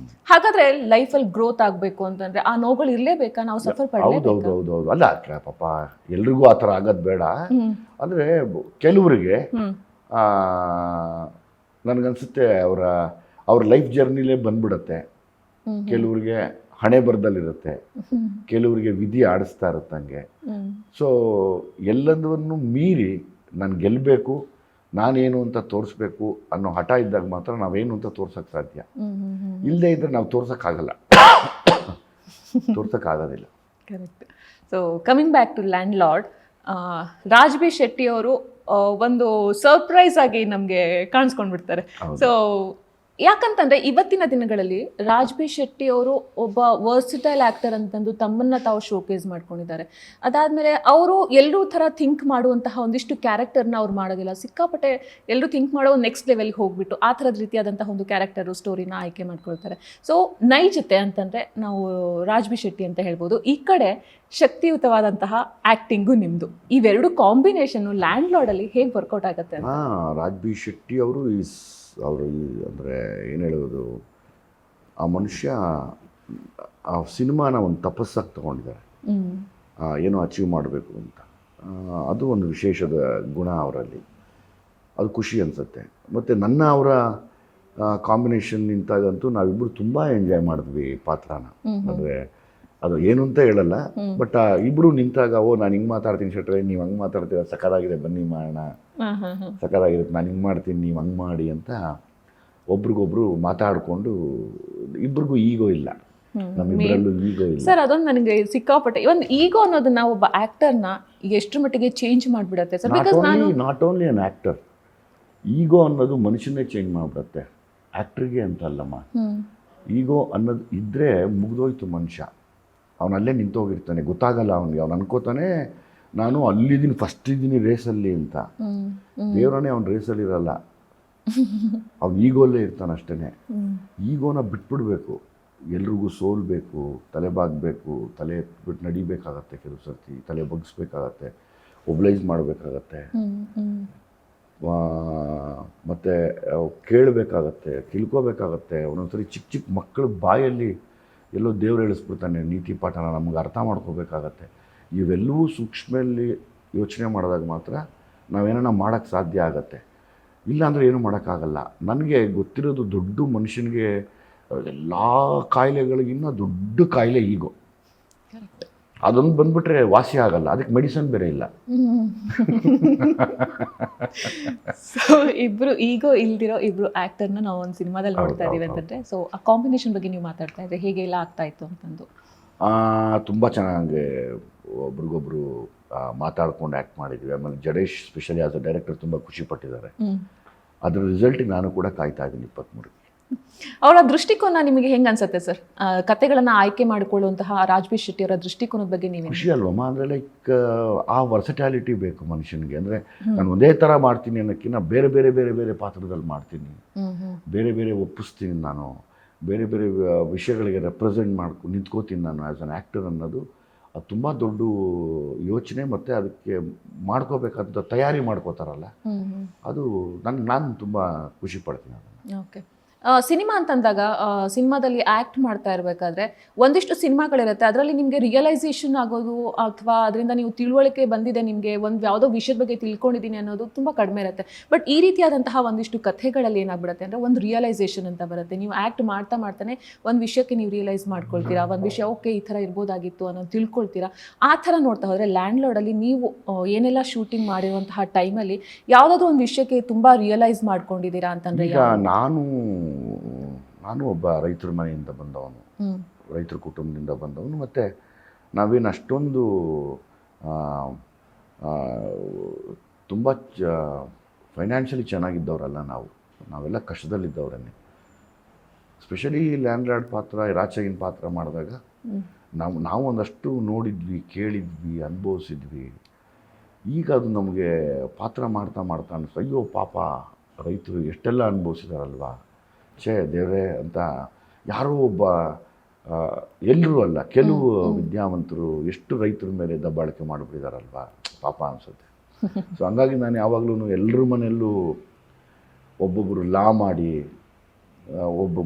ಹಾಗಾದ್ರೆ ಲೈಫಲ್ಲಿ ಗ್ರೋತ್ ಆಗಬೇಕು ಅಂತಂದ್ರೆ ಆ ನೋವುಗಳು ಇರಲೇಬೇಕಾ, ನಾವು ಸಫರ್ ಪಡಲೇಬೇಕಾ? ಹೌದು. ಅಲ್ಲ ಪಾಪ ಎಲ್ರಿಗೂ ಆ ಥರ ಆಗೋದು ಬೇಡ. ಅಂದರೆ ಕೆಲವರಿಗೆ ನನಗನ್ಸುತ್ತೆ ಅವ್ರ ಲೈಫ್ ಜರ್ನಿಲೇ ಬಂದ್ಬಿಡತ್ತೆ. ಕೆಲವ್ರಿಗೆ ಹಣೆ ಬರದಲ್ಲಿರುತ್ತೆ, ಕೆಲವರಿಗೆ ವಿಧಿ ಆಡಿಸ್ತಾ ಇರುತ್ತಂಗೆ. ಸೊ ಎಲ್ಲದನ್ನು ಮೀರಿ ನಾನು ಗೆಲ್ಲಬೇಕು, ನಾನೇನು ಅಂತ ತೋರಿಸ್ಬೇಕು ಅನ್ನೋ ಹಠ ಇದ್ದಾಗ ಮಾತ್ರ ನಾವೇನು ಅಂತ ತೋರ್ಸೋಕ್ಕೆ ಸಾಧ್ಯ. ಇಲ್ಲದೇ ಇದ್ರೆ ನಾವು ತೋರ್ಸೋಕ್ಕಾಗಲ್ಲ, ತೋರ್ಸೋಕ್ಕಾಗೋದಿಲ್ಲ. Correct. So coming back to land lord, Raj B Shetty ಅವರು ಒಂದು ಸರ್ಪ್ರೈಸ್ ಆಗಿ ನಮಗೆ ಕಾಣಿಸ್ಕೊಂಡ್ಬಿಡ್ತಾರೆ. ಸೊ ಯಾಕಂತಂದ್ರೆ ಇವತ್ತಿನ ದಿನಗಳಲ್ಲಿ ರಾಜ್ ಬಿ ಶೆಟ್ಟಿ ಅವರು ಒಬ್ಬ ವರ್ಸಿಟೈಲ್ ಆಕ್ಟರ್ ಅಂತಂದು ತಮ್ಮನ್ನ ತಾವು ಶೋಕೇಸ್ ಮಾಡ್ಕೊಂಡಿದ್ದಾರೆ. ಅದಾದ್ಮೇಲೆ ಅವರು ಎಲ್ಲರೂ ಥರ ಥಿಂಕ್ ಮಾಡುವಂತಹ ಒಂದಿಷ್ಟು ಕ್ಯಾರೆಕ್ಟರ್ನ ಅವ್ರು ಮಾಡೋದಿಲ್ಲ. ಸಿಕ್ಕಾಪಟ್ಟೆ ಎಲ್ಲರೂ ಥಿಂಕ್ ಮಾಡೋ ನೆಕ್ಸ್ಟ್ ಲೆವೆಲ್ಗೆ ಹೋಗ್ಬಿಟ್ಟು ಆ ಥರದ ರೀತಿಯಾದಂತಹ ಒಂದು ಕ್ಯಾರೆಕ್ಟರು ಸ್ಟೋರಿನ ಆಯ್ಕೆ ಮಾಡ್ಕೊಳ್ತಾರೆ. ಸೊ ನೈಜತೆ ಅಂತಂದ್ರೆ ನಾವು ರಾಜ್ ಬಿ ಶೆಟ್ಟಿ ಅಂತ ಹೇಳ್ಬೋದು. ಈ ಕಡೆ ಶಕ್ತಿಯುತವಾದಂತಹ ಆಕ್ಟಿಂಗು ನಿಮ್ದು. ಇವೆರಡು ಕಾಂಬಿನೇಷನ್ ಲ್ಯಾಂಡ್ ಲಾರ್ಡಲ್ಲಿ ಹೇಗೆ ವರ್ಕೌಟ್ ಆಗುತ್ತೆ ಅಂತ? ರಾಜ್ ಬಿ ಶೆಟ್ಟಿ ಅವರು ಅಂದರೆ ಏನು ಹೇಳೋದು, ಆ ಮನುಷ್ಯ ಆ ಸಿನಿಮಾನ ಒಂದು ತಪಸ್ಸಾಗಿ ತಗೊಂಡಿದ್ದಾರೆ, ಏನೋ ಅಚೀವ್ ಮಾಡಬೇಕು ಅಂತ. ಅದು ಒಂದು ವಿಶೇಷದ ಗುಣ ಅವರಲ್ಲಿ, ಅದು ಖುಷಿ ಅನಿಸುತ್ತೆ. ಮತ್ತು ಅವರ ಕಾಂಬಿನೇಷನ್ ನಿಂತಾಗಂತೂ ನಾವಿಬ್ಬರು ತುಂಬ ಎಂಜಾಯ್ ಮಾಡಿದ್ವಿ ಪಾತ್ರನ. ಅಂದರೆ ಅದು ಏನು ಅಂತ ಹೇಳಲ್ಲ, ಬಟ್ ಇಬ್ಬರು ನಿಂತಾಗ ನಾನು ಹಿಂಗೆ ಮಾತಾಡ್ತೀನಿ ಶೆಟ್ರೆ, ನೀವು ಹಂಗೆ ಮಾತಾಡ್ತೀರ, ಸಕ್ಕದಾಗಿದೆ, ಬನ್ನಿ ಮಾಡೋಣ, ಸಕ್ಕದಾಗಿರುತ್ತೆ, ನಾನು ಹಿಂಗೆ ಮಾಡ್ತೀನಿ, ನೀವು ಹಂಗೆ ಮಾಡಿ ಅಂತ ಒಬ್ರಿಗೊಬ್ರು ಮಾತಾಡಿಕೊಂಡು, ಇಬ್ರಿಗೂ ಈಗೋ ಇಲ್ಲ, ನಮ್ಮಿಬ್ಬರಲ್ಲೂ ಈಗೋ ಇಲ್ಲ. ಸರ್ ಅದೊಂದು ನನಗೆ ಸಿಕ್ಕಾಪಟ್ಟೆ ಒಂದು ಈಗೋ ಅನ್ನೋದು ನಾವು ಒಬ್ಬ ಆ್ಯಕ್ಟರ್ನ ಎಷ್ಟು ಮಟ್ಟಿಗೆ ಚೇಂಜ್ ಮಾಡಿಬಿಡತ್ತೆ ಸರ್? Not only an actor, ego ಅನ್ನೋದು ಮನುಷ್ಯನೇ ಚೇಂಜ್ ಮಾಡಿಬಿಡತ್ತೆ, ಆ್ಯಕ್ಟ್ರಿಗೆ ಅಂತ ಅಲ್ಲಮ್ಮ. ಈಗೋ ಅನ್ನೋದು ಇದ್ದರೆ ಮುಗಿದೋಯ್ತು ಮನುಷ್ಯ, ಅವನಲ್ಲೇ ನಿಂತೋಗಿರ್ತಾನೆ, ಗೊತ್ತಾಗಲ್ಲ ಅವನಿಗೆ. ಅವ್ನು ಅನ್ಕೋತಾನೆ ನಾನು ಅಲ್ಲಿದ್ದೀನಿ, ಫಸ್ಟ್ ಇದ್ದೀನಿ ರೇಸಲ್ಲಿ ಅಂತ. ದೇವರನ್ನೇ ಅವ್ನು ರೇಸಲ್ಲಿ ಇರಲ್ಲ, ಅವ್ನು ಈಗೋಲ್ಲೇ ಇರ್ತಾನೆ ಅಷ್ಟೇ. ಈಗೋನ ಬಿಟ್ಬಿಡ್ಬೇಕು, ಎಲ್ರಿಗೂ ಸೋಲ್ಬೇಕು, ತಲೆ ಬಾಗಬೇಕು, ತಲೆ ಬಿಟ್ಟು ನಡಿಬೇಕಾಗತ್ತೆ, ಕೆಲವು ಸರ್ತಿ ತಲೆ ಬಗ್ಸ್ಬೇಕಾಗತ್ತೆ, ಒಬ್ಲೈಸ್ ಮಾಡಬೇಕಾಗತ್ತೆ, ಮತ್ತು ಕೇಳಬೇಕಾಗತ್ತೆ, ತಿಳ್ಕೊಬೇಕಾಗತ್ತೆ. ಒಂದೊಂದ್ಸರಿ ಚಿಕ್ಕ ಚಿಕ್ಕ ಮಕ್ಕಳ ಬಾಯಲ್ಲಿ ಎಲ್ಲೋ ದೇವ್ರು ಹೇಳಿಸ್ಬಿಡ್ತಾನೆ ನೀತಿ ಪಾಠನ, ನಮ್ಗೆ ಅರ್ಥ ಮಾಡ್ಕೋಬೇಕಾಗತ್ತೆ. ಇವೆಲ್ಲವೂ ಸೂಕ್ಷ್ಮದಲ್ಲಿ ಯೋಚನೆ ಮಾಡಿದಾಗ ಮಾತ್ರ ನಾವೇನೋ ಮಾಡೋಕ್ಕೆ ಸಾಧ್ಯ ಆಗತ್ತೆ, ಇಲ್ಲಾಂದರೆ ಏನೂ ಮಾಡೋಕ್ಕಾಗಲ್ಲ. ನನಗೆ ಗೊತ್ತಿರೋದು ದೊಡ್ಡ ಮನುಷ್ಯನಿಗೆ ಎಲ್ಲ ಕಾಯಿಲೆಗಳಿಗಿನ್ನ ದೊಡ್ಡ ಕಾಯಿಲೆ ಈಗೋ. ಅದೊಂದು ಬಂದ್ಬಿಟ್ರೆ ವಾಸಿ ಆಗಲ್ಲ, ಅದಕ್ಕೆ ಮೆಡಿಸನ್ ಬೇರೆ ಇಲ್ಲ. ಸೊ ಇಬ್ರು ಈಗೋ ಇಲ್ದಿರೋ ಇಬ್ರು ಆಕ್ಟರ್ನ ನಾವು ಒಂದು ಸಿನಿಮಾದಲ್ಲಿ ನೋಡ್ತಾ ಇದೀವಿ ಅಂತಂದ್ರೆ, ಸೊ ಆ ಕಾಂಬಿನೇಷನ್ ಬಗ್ಗೆ ನೀವು ಮಾತಾಡ್ತಾ ಇದ್ರೆ ಹೇಗೆಲ್ಲ ಆಗ್ತಾ ಇತ್ತು ಅಂತಂದು? ತುಂಬ ಚೆನ್ನಾಗಿ ಒಬ್ರಿಗೊಬ್ರು ಮಾತಾಡ್ಕೊಂಡು ಆ್ಯಕ್ಟ್ ಮಾಡಿದ್ವಿ. ಆಮೇಲೆ Jadesh specially as a director ತುಂಬ ಖುಷಿ ಪಟ್ಟಿದ್ದಾರೆ. ಅದರ ರಿಸಲ್ಟಿಗೆ ನಾನು ಕೂಡ ಕಾಯ್ತಾ ಇದ್ದೀನಿ 23. ಅವರ ದೃಷ್ಟಿಕೋನ ನಿಮಗೆ ಹೆಂಗೆ ಅನ್ಸುತ್ತೆ ಸರ್? ಕತೆಗಳನ್ನು ಆಯ್ಕೆ ಮಾಡಿಕೊಳ್ಳುವಂತಹ ರಾಜ್ ಬಿ ಶೆಟ್ಟಿ ಅವರ ದೃಷ್ಟಿಕೋನದ ಬಗ್ಗೆ ನೀವು? ಖುಷಿ ಅಲ್ವಮ್ಮ, ಅಂದರೆ ಲೈಕ್ ಆ ವರ್ಸಟ್ಯಾಲಿಟಿ ಬೇಕು ಮನುಷ್ಯನಿಗೆ. ಅಂದರೆ ನಾನು ಒಂದೇ ಥರ ಮಾಡ್ತೀನಿ ಅನ್ನೋಕ್ಕಿಂತ ಬೇರೆ ಬೇರೆ ಬೇರೆ ಬೇರೆ ಪಾತ್ರದಲ್ಲಿ ಮಾಡ್ತೀನಿ, ಬೇರೆ ಬೇರೆ ಒಪ್ಪಿಸ್ತೀನಿ, ನಾನು ಬೇರೆ ಬೇರೆ ವಿಷಯಗಳಿಗೆ ರೆಪ್ರೆಸೆಂಟ್ ನಿಂತ್ಕೋತೀನಿ ನಾನು ಆ್ಯಸ್ ಅನ್ ಆ್ಯಕ್ಟರ್ ಅನ್ನೋದು. ಅದು ತುಂಬ ದೊಡ್ಡ ಯೋಚನೆ, ಮತ್ತು ಅದಕ್ಕೆ ಮಾಡ್ಕೋಬೇಕಂತ ತಯಾರಿ ಮಾಡ್ಕೋತಾರಲ್ಲ, ಅದು ನಾನು ತುಂಬ ಖುಷಿ ಪಡ್ತೀನಿ ಅದನ್ನು. ಓಕೆ. ಸಿನಿಮಾ ಅಂತಂದಾಗ ಸಿನಿಮಾದಲ್ಲಿ ಆ್ಯಕ್ಟ್ ಮಾಡ್ತಾ ಇರಬೇಕಾದ್ರೆ ಒಂದಿಷ್ಟು ಸಿನಿಮಾಗಳಿರುತ್ತೆ, ಅದರಲ್ಲಿ ನಿಮಗೆ ರಿಯಲೈಸೇಷನ್ ಆಗೋದು ಅಥವಾ ಅದರಿಂದ ನೀವು ತಿಳುವಳಿಕೆ ಬಂದಿದೆ, ನಿಮಗೆ ಒಂದು ಯಾವುದೋ ವಿಷಯದ ಬಗ್ಗೆ ತಿಳ್ಕೊಂಡಿದ್ದೀನಿ ಅನ್ನೋದು ತುಂಬ ಕಡಿಮೆ ಇರುತ್ತೆ. ಬಟ್ ಈ ರೀತಿಯಾದಂತಹ ಒಂದಿಷ್ಟು ಕಥೆಗಳಲ್ಲಿ ಏನಾಗ್ಬಿಡುತ್ತೆ ಅಂದರೆ ಒಂದು ರಿಯಲೈಸೇಷನ್ ಅಂತ ಬರುತ್ತೆ. ನೀವು ಆ್ಯಕ್ಟ್ ಮಾಡ್ತಾ ಮಾಡ್ತಾನೆ ಒಂದು ವಿಷಯಕ್ಕೆ ನೀವು ರಿಯಲೈಸ್ ಮಾಡ್ಕೊಳ್ತೀರಾ, ಒಂದು ವಿಷಯ ಓಕೆ ಈ ಥರ ಇರ್ಬೋದಾಗಿತ್ತು ಅನ್ನೋದು ತಿಳ್ಕೊಳ್ತೀರಾ. ಆ ಥರ ನೋಡ್ತಾ ಹೋದರೆ ಲ್ಯಾಂಡ್ ಲಾರ್ಡಲ್ಲಿ ನೀವು ಏನೆಲ್ಲ ಶೂಟಿಂಗ್ ಮಾಡಿರುವಂತಹ ಟೈಮಲ್ಲಿ ಯಾವುದಾದ್ರೂ ಒಂದು ವಿಷಯಕ್ಕೆ ತುಂಬ ರಿಯಲೈಸ್ ಮಾಡ್ಕೊಂಡಿದ್ದೀರಾ ಅಂತಂದರೆ? ಈಗ ನಾನು ಒಬ್ಬ ರೈತರ ಮನೆಯಿಂದ ಬಂದವನು, ರೈತರ ಕುಟುಂಬದಿಂದ ಬಂದವನು. ಮತ್ತು ನಾವೇನು ಅಷ್ಟೊಂದು ತುಂಬ ಫೈನಾನ್ಷಿಯಲಿ ಚೆನ್ನಾಗಿದ್ದವರಲ್ಲ, ನಾವೆಲ್ಲ ಕಷ್ಟದಲ್ಲಿದ್ದವರನ್ನೇ. ಸ್ಪೆಷಲಿ ಲ್ಯಾಂಡ್ ಲಾರ್ಡ್ ಪಾತ್ರ, ರಾಚಗಿನ ಪಾತ್ರ ಮಾಡಿದಾಗ ನಾವು ಒಂದಷ್ಟು ನೋಡಿದ್ವಿ, ಕೇಳಿದ್ವಿ, ಅನುಭವಿಸಿದ್ವಿ. ಈಗ ಅದು ನಮಗೆ ಪಾತ್ರ ಮಾಡ್ತಾ ಮಾಡ್ತಾ ಅನಿಸ್ತು, ಅಯ್ಯೋ ಪಾಪ ರೈತರು ಎಷ್ಟೆಲ್ಲ ಅನುಭವಿಸಿದಾರಲ್ವಾ, ಛೇ ದೇವರೇ ಅಂತ. ಯಾರೋ ಒಬ್ಬ, ಎಲ್ಲರೂ ಅಲ್ಲ, ಕೆಲವು ವಿದ್ಯಾವಂತರು ಎಷ್ಟು ರೈತರ ಮೇಲೆ ದಬ್ಬಾಳಿಕೆ ಮಾಡಿಬಿಟ್ಟಿದಾರಲ್ವಾ, ಪಾಪ ಅನಿಸುತ್ತೆ. ಸೊ ಹಂಗಾಗಿ ನಾನು ಯಾವಾಗಲೂ ಎಲ್ಲರ ಮನೆಯಲ್ಲೂ ಒಬ್ಬೊಬ್ಬರು ಲಾ ಮಾಡಿ,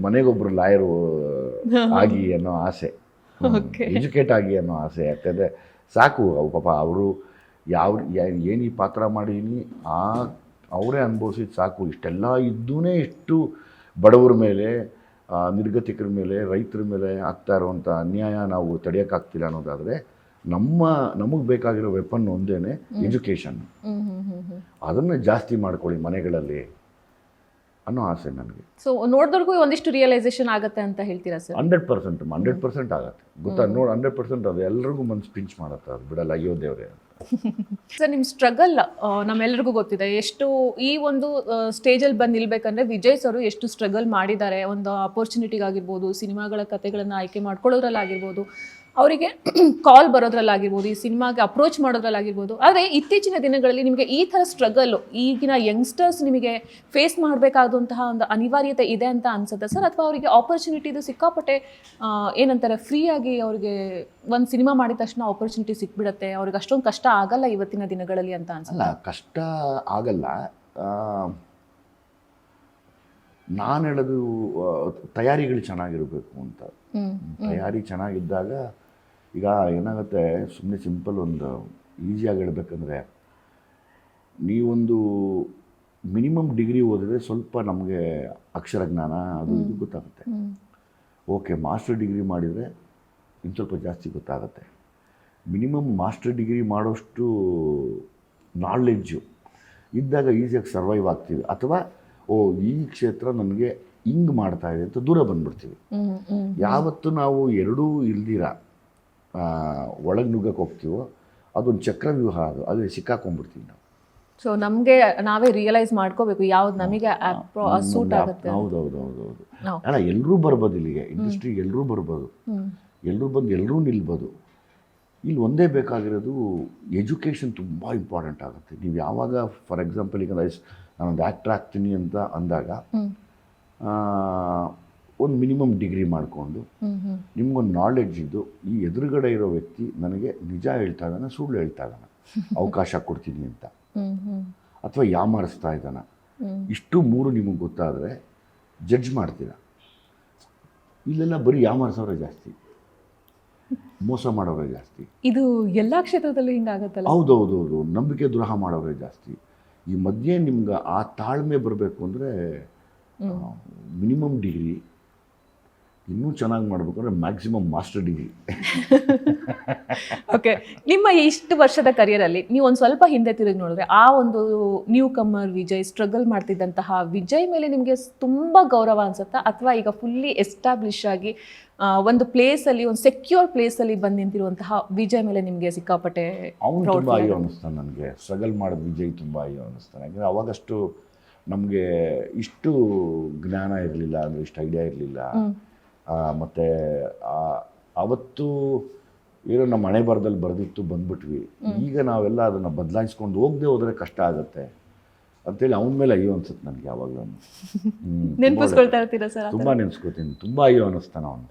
ಮನೆಗೊಬ್ಬರು ಲಾಯರು ಆಗಿ ಅನ್ನೋ ಆಸೆ, ಎಜುಕೇಟ್ ಆಗಿ ಅನ್ನೋ ಆಸೆ. ಯಾಕಂದರೆ ಸಾಕು ಪಾಪ ಅವರು ಏನು ಈ ಪಾತ್ರ ಮಾಡೀನಿ, ಅವರೇ ಅನುಭವಿಸಿದ ಸಾಕು. ಇಷ್ಟೆಲ್ಲ ಇದ್ದೂ ಇಷ್ಟು ಬಡವರ ಮೇಲೆ, ನಿರ್ಗತಿಕರ ಮೇಲೆ, ರೈತರ ಮೇಲೆ ಆಗ್ತಾ ಇರುವಂಥ ಅನ್ಯಾಯ ನಾವು ತಡೆಯೋಕ್ಕಾಗ್ತಿಲ್ಲ ಅನ್ನೋದಾದರೆ ನಮಗೆ ಬೇಕಾಗಿರೋ ವೆಪನ್ ಒಂದೇ ಎಜುಕೇಷನ್. ಅದನ್ನು ಜಾಸ್ತಿ ಮಾಡ್ಕೊಳ್ಳಿ ಮನೆಗಳಲ್ಲಿ ಅನ್ನೋ ಆಸೆ ನನಗೆ. ಸೊ ನೋಡಿದವ್ರಿಗೂ ಒಂದಿಷ್ಟು ರಿಯಲೈಸೇಷನ್ ಆಗುತ್ತೆ ಅಂತ ಹೇಳ್ತೀರಾ ಸರ್? 100% ಆಗುತ್ತೆ, ಗೊತ್ತಾ? 100% ಅದು ಎಲ್ಲರಿಗೂ ಮನಸ್ಸು ಪಿಂಚ್ ಮಾಡುತ್ತೆ, ಅದು ಬಿಡಲ್ಲ, ಅಯ್ಯೋ ದೇವ್ರೆ. ಸರ್, ನಿಮ್ಮ ಸ್ಟ್ರಗಲ್ ನಮ್ಮೆಲ್ಲರಿಗೂ ಗೊತ್ತಿದೆ. ಎಷ್ಟು ಈ ಒಂದು ಸ್ಟೇಜಲ್ಲಿ ಬಂದು ನಿಲ್ಬೇಕಂದ್ರೆ ವಿಜಯ್ ಸರ್ ಎಷ್ಟು ಸ್ಟ್ರಗಲ್ ಮಾಡಿದ್ದಾರೆ. ಒಂದು ಅಪರ್ಚುನಿಟಿಗಾಗಿರ್ಬೋದು, ಸಿನಿಮಾಗಳ ಕಥೆಗಳನ್ನು ಆಯ್ಕೆ ಮಾಡ್ಕೊಳ್ಳೋದ್ರಲ್ಲಾಗಿರ್ಬೋದು, ಅವರಿಗೆ ಕಾಲ್ ಬರೋದ್ರಲ್ಲಾಗಿರ್ಬೋದು, ಈ ಸಿನಿಮಾಗೆ ಅಪ್ರೋಚ್ ಮಾಡೋದ್ರಲ್ಲಾಗಿರ್ಬೋದು. ಆದರೆ ಇತ್ತೀಚಿನ ದಿನಗಳಲ್ಲಿ ನಿಮಗೆ ಈ ಥರ ಸ್ಟ್ರಗಲ್ಲು ಈಗಿನ ಯಂಗ್ಸ್ಟರ್ಸ್ ನಿಮಗೆ ಫೇಸ್ ಮಾಡಬೇಕಾದಂತಹ ಒಂದು ಅನಿವಾರ್ಯತೆ ಇದೆ ಅಂತ ಅನ್ಸುತ್ತೆ ಸರ್? ಅಥವಾ ಅವರಿಗೆ ಆಪರ್ಚುನಿಟಿದು ಸಿಕ್ಕಾಪಟ್ಟೆ ಏನಂತಾರೆ, ಫ್ರೀಯಾಗಿ ಅವ್ರಿಗೆ ಒಂದು ಸಿನಿಮಾ ಮಾಡಿದ ತಕ್ಷಣ ಆಪರ್ಚುನಿಟಿ ಸಿಕ್ಬಿಡುತ್ತೆ, ಅವ್ರಿಗೆ ಅಷ್ಟೊಂದು ಕಷ್ಟ ಆಗಲ್ಲ ಇವತ್ತಿನ ದಿನಗಳಲ್ಲಿ ಅಂತ ಅನ್ಸಲ್ಲ? ಕಷ್ಟ ಆಗಲ್ಲ. ನಾನು ಹೇಳೋದು ತಯಾರಿಗಳು ಚೆನ್ನಾಗಿರಬೇಕು ಅಂತ. ತಯಾರಿ ಚೆನ್ನಾಗಿದ್ದಾಗ ಈಗ ಏನಾಗುತ್ತೆ, ಸುಮ್ಮನೆ ಸಿಂಪಲ್ ಒಂದು ಈಸಿಯಾಗಿ ಹೇಳ್ಬೇಕಂದ್ರೆ, ನೀವೊಂದು ಮಿನಿಮಮ್ ಡಿಗ್ರಿ ಓದಿದ್ರೆ ಸ್ವಲ್ಪ ನಮಗೆ ಅಕ್ಷರ ಜ್ಞಾನ ಅದು ಇದು ಗೊತ್ತಾಗುತ್ತೆ. ಓಕೆ, ಮಾಸ್ಟರ್ ಡಿಗ್ರಿ ಮಾಡಿದರೆ ಇನ್ನು ಸ್ವಲ್ಪ ಜಾಸ್ತಿ ಗೊತ್ತಾಗುತ್ತೆ. ಮಿನಿಮಮ್ ಮಾಸ್ಟರ್ ಡಿಗ್ರಿ ಮಾಡೋಷ್ಟು ನಾಲೆಡ್ಜು ಇದ್ದಾಗ ಈಸಿಯಾಗಿ ಸರ್ವೈವ್ ಆಗ್ತೀವಿ. ಅಥವಾ ಈ ಕ್ಷೇತ್ರ ನನಗೆ ಹಿಂಗೆ ಮಾಡ್ತಾ ಇದೆ ಅಂತ ದೂರ ಬಂದ್ಬಿಡ್ತೀವಿ. ಯಾವತ್ತು ನಾವು ಎರಡೂ ಇಲ್ದಿರ ಒಳಗೆ ನುಗ್ಗಕ್ಕೆ ಹೋಗ್ತೀವೋ ಅದೊಂದು ಚಕ್ರವ್ಯೂಹ, ಅದು ಸಿಕ್ಕಾಕೊಂಡ್ಬಿಡ್ತೀವಿ ನಾವು. ಸೊ ನಮಗೆ ನಾವೇ ರಿಯಲೈಸ್ ಮಾಡ್ಕೋಬೇಕು ಯಾವ್ದು ನಮಗೆ ಸೂಟ್ ಆಗುತ್ತೆ. ಹೌದೌದೌದೌದು. ಅಲ್ಲ, ಎಲ್ಲರೂ ಬರ್ಬೋದು ಇಲ್ಲಿಗೆ, ಇಂಡಸ್ಟ್ರಿಗೆ ಎಲ್ಲರೂ ಬರ್ಬೋದು, ಎಲ್ಲರೂ ಬಂದು ಎಲ್ಲರೂ ನಿಲ್ಬೋದು. ಇಲ್ಲಿ ಒಂದೇ ಬೇಕಾಗಿರೋದು ಎಜುಕೇಷನ್ ತುಂಬ ಇಂಪಾರ್ಟೆಂಟ್ ಆಗುತ್ತೆ. ನೀವು ಯಾವಾಗ ಫಾರ್ ಎಕ್ಸಾಂಪಲ್ ಈಗ ನಾನೊಂದು ಆ್ಯಕ್ಟ್ರ್ ಆಗ್ತೀನಿ ಅಂತ ಅಂದಾಗ ಒಂದು ಮಿನಿಮಮ್ ಡಿಗ್ರಿ ಮಾಡಿಕೊಂಡು ನಿಮ್ಗೊಂದು ನಾಲೆಡ್ಜ್ ಇದ್ದು ಈ ಎದುರುಗಡೆ ಇರೋ ವ್ಯಕ್ತಿ ನನಗೆ ನಿಜ ಹೇಳ್ತಾ ಇದ್ದಾನೆ, ಸುಳ್ಳು ಹೇಳ್ತಾ ಇದ್ದಾನೆ, ಅವಕಾಶ ಕೊಡ್ತೀನಿ ಅಂತ, ಅಥವಾ ಯಾಮಾರಿಸ್ತಾ ಇದ್ದಾನೆ, ಇಷ್ಟು ಮೂರು ನಿಮಗೆ ಗೊತ್ತಾದರೆ ಜಡ್ಜ್ ಮಾಡ್ತೀರ. ಇಲ್ಲೆಲ್ಲ ಬರೀ ಯಾಮಾರಿಸೋರೇ ಜಾಸ್ತಿ, ಮೋಸ ಮಾಡೋರೇ ಜಾಸ್ತಿ. ಇದು ಎಲ್ಲ ಕ್ಷೇತ್ರದಲ್ಲೂ ಹಿಂಗಾಗತ್ತಲ್ಲ? ಹೌದೌದೌದು. ನಂಬಿಕೆ ದ್ರೋಹ ಮಾಡೋರೇ ಜಾಸ್ತಿ. ಈ ಮಧ್ಯೆ ನಿಮ್ಗೆ ಆ ತಾಳ್ಮೆ ಬರಬೇಕು ಅಂದರೆ ಮಿನಿಮಮ್ ಡಿಗ್ರಿ, ಇನ್ನೂ ಚೆನ್ನಾಗಿ ಮಾಡಬೇಕಂದ್ರೆ ಮ್ಯಾಕ್ಸಿಮಮ್ ಮಾಸ್ಟರ್ ಡಿಗ್ರಿ. ಓಕೆ, ನಿಮ್ಮ ಇಷ್ಟು ವರ್ಷದ ಕರಿಯರಲ್ಲಿ ನೀವು ಒಂದು ಸ್ವಲ್ಪ ಹಿಂದೆ ತಿರುಗಿ ನೋಡಿದ್ರೆ ಆ ಒಂದು new comer Vijay, struggle ಮಾಡ್ತಿದ್ದಂತಹ Vijay ಮೇಲೆ ನಿಮಗೆ ತುಂಬ ಗೌರವ ಅನ್ಸುತ್ತಾ? ಅಥವಾ ಈಗ ಫುಲ್ಲಿ ಎಸ್ಟಾಬ್ಲಿಷ್ ಆಗಿ ಒಂದು ಪ್ಲೇಸಲ್ಲಿ, ಒಂದು ಸೆಕ್ಯೂರ್ ಪ್ಲೇಸಲ್ಲಿ ಬಂದು ನಿಂತಿರುವಂತಹ ವಿಜಯ್ ಮೇಲೆ ನಿಮಗೆ ಸಿಕ್ಕಾಪಟ್ಟೆ ಅವನು ತುಂಬ ಅಯ್ಯೋ ಅನ್ನಿಸ್ತಾನೆ ನನಗೆ. ಸ್ಟ್ರಗಲ್ ಮಾಡೋದು ವಿಜಯ್ ತುಂಬ ಅಯ್ಯೋ ಅನ್ನಿಸ್ತಾನೆ. ಯಾಕಂದರೆ ಅವಾಗಷ್ಟು ನಮಗೆ ಇಷ್ಟು ಜ್ಞಾನ ಇರಲಿಲ್ಲ, ಅಂದರೆ ಇಷ್ಟು ಐಡಿಯಾ ಇರಲಿಲ್ಲ. ಮತ್ತು ಅವತ್ತು ಏನೋ ನಮ್ಮ ಹಣೆ ಬರದಲ್ಲಿ ಬರೆದಿತ್ತು, ಬಂದ್ಬಿಟ್ವಿ. ಈಗ ನಾವೆಲ್ಲ ಅದನ್ನು ಬದಲಾಯಿಸ್ಕೊಂಡು ಹೋಗದೆ ಹೋದರೆ ಕಷ್ಟ ಆಗುತ್ತೆ ಅಂತೇಳಿ ಅವನ ಮೇಲೆ ಅಯ್ಯೋ ಅನ್ಸುತ್ತೆ ನನಗೆ ಯಾವಾಗಲೂ. ನೆನಪಿಸ್ಕೊಳ್ತಾ ಇರ್ತೀರಾ ಸರ್? ತುಂಬ ನೆನೆಸ್ಕೋತೀನಿ. ತುಂಬ ಅಯ್ಯೋ ಅನ್ನಿಸ್ತಾನೆ ಅವನು,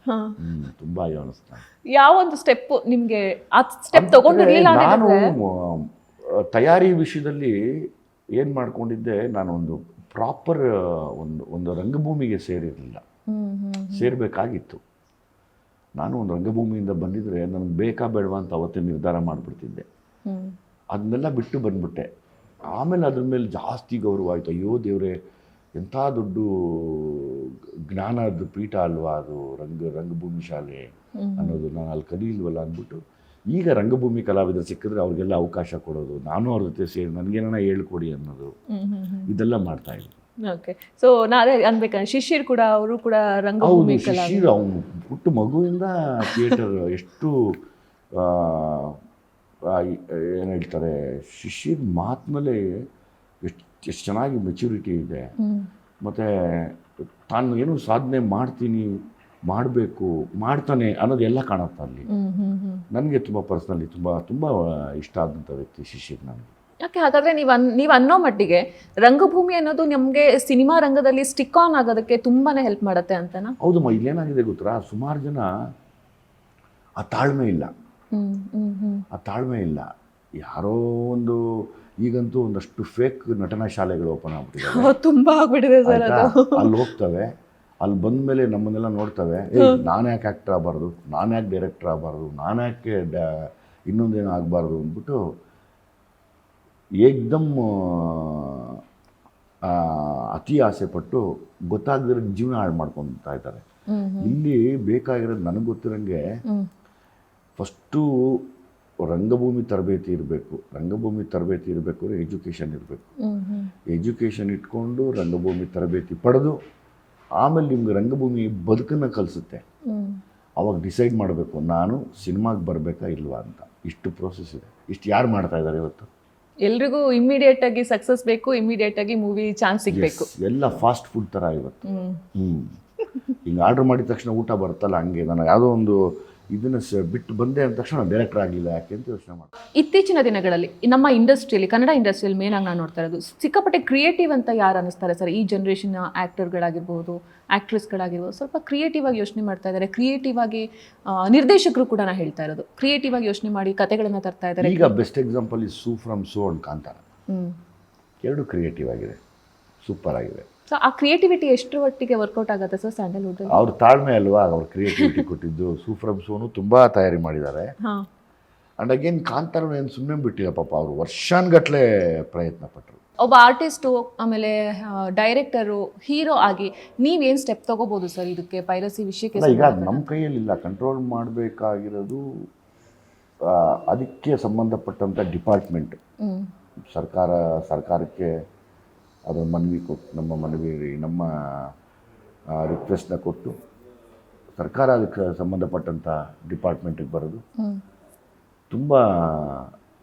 ತುಂಬ ಅಯ್ಯೋ ಅನ್ನಿಸ್ತಾನೆ. ಯಾವ ಒಂದು ಸ್ಟೆಪ್ ನಿಮಗೆ ಆ ಸ್ಟೆಪ್ ತಗೊಂಡಿರಲಿಲ್ಲ? ನಾನು ತಯಾರಿ ವಿಷಯದಲ್ಲಿ ಏನು ಮಾಡ್ಕೊಂಡಿದ್ದೆ, ನಾನು ಒಂದು ಪ್ರಾಪರ್ ಒಂದು ರಂಗಭೂಮಿಗೆ ಸೇರಿರಲಿಲ್ಲ. ಸೇರಬೇಕಾಗಿತ್ತು. ನಾನು ಒಂದು ರಂಗಭೂಮಿಯಿಂದ ಬಂದಿದ್ದರೆ ನನಗೆ ಬೇಕಾ ಬೇಡವಾ ಅಂತ ಅವತ್ತೇ ನಿರ್ಧಾರ ಮಾಡಿಬಿಡ್ತಿದ್ದೆ. ಅದನ್ನೆಲ್ಲ ಬಿಟ್ಟು ಬಂದ್ಬಿಟ್ಟೆ. ಆಮೇಲೆ ಅದ್ರ ಮೇಲೆ ಜಾಸ್ತಿ ಗೌರವ ಆಯಿತು. ಅಯ್ಯೋ ದೇವರೇ, ಎಂಥ ದೊಡ್ಡ ಜ್ಞಾನದ ಪೀಠ ಅಲ್ವಾ ಅದು ರಂಗಭೂಮಿ ಶಾಲೆ ಅನ್ನೋದು. ನಾನು ಅಲ್ಲಿ ಕಲಿಲ್ವಲ್ಲ ಅಂದ್ಬಿಟ್ಟು ಈಗ ರಂಗಭೂಮಿ ಕಲಾವಿದರು ಸಿಕ್ಕಿದ್ರೆ ಅವ್ರಿಗೆಲ್ಲ ಅವಕಾಶ ಕೊಡೋದು, ನಾನು ಅವ್ರ ಜೊತೆ ಸೇರಿ ನನಗೇನ ಹೇಳ್ಕೊಡಿ ಅನ್ನೋದು, ಇದೆಲ್ಲ ಮಾಡ್ತಾ ಇದ್ದೆ. ಓಕೆ, ಸೊ ನಾ ಅದೇ ಅನ್ಬೇಕಂದ್ರೆ ಶಿಶಿರ್ ಕೂಡ, ಅವರು ಕೂಡ ರಂಗಭೂಮಿ ಶಿಶಿರ್ ಅವನು ಹುಟ್ಟು ಮಗುವಿಂದ ಥಿಯೇಟರ್ ಎಷ್ಟು ಏನು ಹೇಳ್ತಾರೆ, ಶಿಶಿರ್ ಮಾತಿನಲ್ಲೇ ಎಷ್ಟು ಚೆನ್ನಾಗಿ ಮೆಚ್ಯೂರಿಟಿ ಇದೆ. ಮತ್ತು ತಾನು ಏನು ಸಾಧನೆ ಮಾಡ್ತೀನಿ, ಮಾಡಬೇಕು, ಮಾಡ್ತಾನೆ ಅನ್ನೋದೆಲ್ಲ ಕಾಣುತ್ತೆ ಅಲ್ಲಿ. ನನಗೆ ತುಂಬ ಪರ್ಸ್ನಲಿ ತುಂಬ ಇಷ್ಟ ಆದಂಥ ವ್ಯಕ್ತಿ ಶಿಶಿರ್ ನನಗೆ. ಯಾಕೆ ಹಾಗಾದರೆ ನೀವು ಅನ್ನೋ ಮಟ್ಟಿಗೆ ರಂಗಭೂಮಿ ಅನ್ನೋದು ನಮಗೆ ಸಿನಿಮಾ ರಂಗದಲ್ಲಿ ಸ್ಟಿಕ್ ಆನ್ ಆಗೋದಕ್ಕೆ ತುಂಬಾ ಹೆಲ್ಪ್ ಮಾಡುತ್ತೆ ಅಂತನಾ? ಹೌದಮ್ಮ. ಇಲ್ಲೇನಾಗಿದೆ ಗೊತ್ತಾ, ಸುಮಾರು ಜನ ಆ ತಾಳ್ಮೆ ಇಲ್ಲ. ಆ ತಾಳ್ಮೆ ಇಲ್ಲ. ಯಾರೋ ಒಂದು ಈಗಂತೂ ಒಂದಷ್ಟು ಫೇಕ್ ನಟನಾ ಶಾಲೆಗಳು ಓಪನ್ ಆಗ್ಬಿಟ್ಟಿದೆ, ತುಂಬ ಆಗ್ಬಿಟ್ಟಿದೆ ಸರ್. ಅಲ್ಲಿ ಹೋಗ್ತವೆ, ಅಲ್ಲಿ ಬಂದಮೇಲೆ ನಮ್ಮನ್ನೆಲ್ಲ ನೋಡ್ತವೆ, ನಾನು ಯಾಕೆ ಆ್ಯಕ್ಟರ್ ಆಗಬಾರ್ದು, ನಾನು ಯಾಕೆ ಡೈರೆಕ್ಟರ್ ಆಗಬಾರ್ದು, ನಾನು ಯಾಕೆ ಇನ್ನೊಂದೇನು ಆಗಬಾರ್ದು ಅಂದ್ಬಿಟ್ಟು ಏಕ್ದಮ್ ಅತಿ ಆಸೆ ಪಟ್ಟು ಗೊತ್ತಾಗದಿರೋ ಜೀವನ ಹಾಳು ಮಾಡ್ಕೊತಾ ಇದ್ದಾರೆ. ಇಲ್ಲಿ ಬೇಕಾಗಿರೋದು ನನಗೆ ಗೊತ್ತಿರೋಂಗೆ ಫಸ್ಟು ರಂಗಭೂಮಿ ತರಬೇತಿ ಇರಬೇಕು. ರಂಗಭೂಮಿ ತರಬೇತಿ ಇರಬೇಕು ಅಂದರೆ ಎಜುಕೇಷನ್ ಇರಬೇಕು. ಎಜುಕೇಷನ್ ಇಟ್ಕೊಂಡು ರಂಗಭೂಮಿ ತರಬೇತಿ ಪಡೆದು ಆಮೇಲೆ ನಿಮ್ಗೆ ರಂಗಭೂಮಿ ಬದುಕನ್ನು ಕಲಿಸುತ್ತೆ. ಅವಾಗ ಡಿಸೈಡ್ ಮಾಡಬೇಕು ನಾನು ಸಿನಿಮಾಗೆ ಬರಬೇಕಾ ಇಲ್ವಾ ಅಂತ. ಇಷ್ಟು ಪ್ರೋಸೆಸ್ ಇದೆ. ಇಷ್ಟು ಯಾರು ಮಾಡ್ತಾ ಇದ್ದಾರೆ ಇವತ್ತು? ಎಲ್ರಿಗೂ ಇಮಿಡಿಯೇಟ್ ಆಗಿ ಸಕ್ಸಸ್ ಬೇಕು, ಇಮಿಡಿಯೇಟ್ ಆಗಿ ಮೂವಿ ಚಾನ್ಸ್ ಸಿಗಬೇಕು. ಎಲ್ಲ ಫಾಸ್ಟ್ ಫುಡ್ ಥರ ಇವತ್ತು. ಹಿಂಗೆ ಆರ್ಡ್ರ್ ಮಾಡಿದ ತಕ್ಷಣ ಊಟ ಬರುತ್ತಲ್ಲ, ಹಂಗೆ ನಾನು ಯಾವುದೋ ಒಂದು ಇದನ್ನು ಬಿಟ್ಟು ಬಂದೆ ಅಂದ ತಕ್ಷಣ ಡೈರೆಕ್ಟರ್ ಆಗಲಿಲ್ಲ ಯಾಕೆ ಅಂತ ಯೋಚನೆ ಮಾಡಿ. ಇತ್ತೀಚಿನ ದಿನಗಳಲ್ಲಿ ನಮ್ಮ ಇಂಡಸ್ಟ್ರಿಯಲ್ಲಿ, ಕನ್ನಡ ಇಂಡಸ್ಟ್ರಿಯಲ್ಲಿ ಮೇನ್ ಆಗಿ ನಾನು ನೋಡ್ತಾ ಇರೋದು ಸಿಕ್ಕಾಪಟ್ಟೆ ಕ್ರಿಯೇಟಿವ್ ಅಂತ ಯಾರು ಅನ್ನಿಸ್ತಾರೆ ಸರ್? ಈ ಜನ್ರೇಷನ್ ಆ್ಯಕ್ಟರ್ಗಳಾಗಿರ್ಬೋದು, ಆ್ಯಕ್ಟ್ರೆಸ್ಗಳಾಗಿರ್ಬೋದು, ಸ್ವಲ್ಪ ಕ್ರಿಯೇಟಿವ್ ಆಗಿ ಯೋಚನೆ ಮಾಡ್ತಾ ಇದ್ದಾರೆ. ಕ್ರಿಯೇಟಿವ್ ಆಗಿ ನಿರ್ದೇಶಕರು ಕೂಡ ನಾನು ಹೇಳ್ತಾ ಇರೋದು, ಕ್ರಿಯೇಟಿವ್ ಆಗಿ ಯೋಚನೆ ಮಾಡಿ ಕತೆಗಳನ್ನು ತರ್ತಾ ಇದ್ದಾರೆ. ಈಗ ಬೆಸ್ಟ್ ಎಕ್ಸಾಂಪಲ್ ಈ ಸೂ ಫ್ರಮ್ ಸೋ ಅಂಡ್ ಕಾಂತಾರ, ಎರಡು ಕ್ರಿಯೇಟಿವ್ ಆಗಿದೆ, ಸೂಪರ್ ಆಗಿದೆ. ಸೊ ಆ ಕ್ರಿಯೇಟಿವಿಟಿ ಎಷ್ಟು ಒಟ್ಟಿಗೆ ವರ್ಕೌಟ್ ಆಗುತ್ತೆ ಸರ್ ಸ್ಯಾಂಡಲ್ವುಡ್? ಅವ್ರ ತಾಳ್ಮೆ ಅಲ್ವಾ ಅವ್ರ ಕ್ರಿಯೇಟಿವಿಟಿ ಕೊಟ್ಟಿದ್ದು. ಸೂ ಫ್ರಮ್ ಸೋನು ತುಂಬ ತಯಾರಿ ಮಾಡಿದ್ದಾರೆ. ಅಂಡ್ ಅಗೇನ್ ಕಾಂತಾರ ಏನು ಸುಮ್ಮನೆ ಬಿಟ್ಟಿಲ್ಲ ಪಾಪ, ಅವರು ವರ್ಷಾನ್ಗಟ್ಲೆ ಪ್ರಯತ್ನ ಪಟ್ಟರು. ಒಬ್ಬ ಆರ್ಟಿಸ್ಟು, ಆಮೇಲೆ ಡೈರೆಕ್ಟರು, ಹೀರೋ ಆಗಿ ನೀವೇನು ಸ್ಟೆಪ್ ತಗೋಬೋದು ಸರ್ ಇದಕ್ಕೆ ಪೈರಸಿ ವಿಷಯಕ್ಕೆ? ಈಗ ನಮ್ಮ ಕೈಯಲ್ಲಿಲ್ಲ, ಕಂಟ್ರೋಲ್ ಮಾಡಬೇಕಾಗಿರೋದು ಅದಕ್ಕೆ ಸಂಬಂಧಪಟ್ಟಂಥ ಡಿಪಾರ್ಟ್ಮೆಂಟ್. ಸರ್ಕಾರಕ್ಕೆ ಅದರ ಮನವಿ ಕೊಟ್ಟು, ನಮ್ಮ ರಿಕ್ವೆಸ್ಟ್ನ ಕೊಟ್ಟು ಸರ್ಕಾರ ಅದಕ್ಕೆ ಸಂಬಂಧಪಟ್ಟಂಥ ಡಿಪಾರ್ಟ್ಮೆಂಟಿಗೆ ಬರೋದು, ತುಂಬ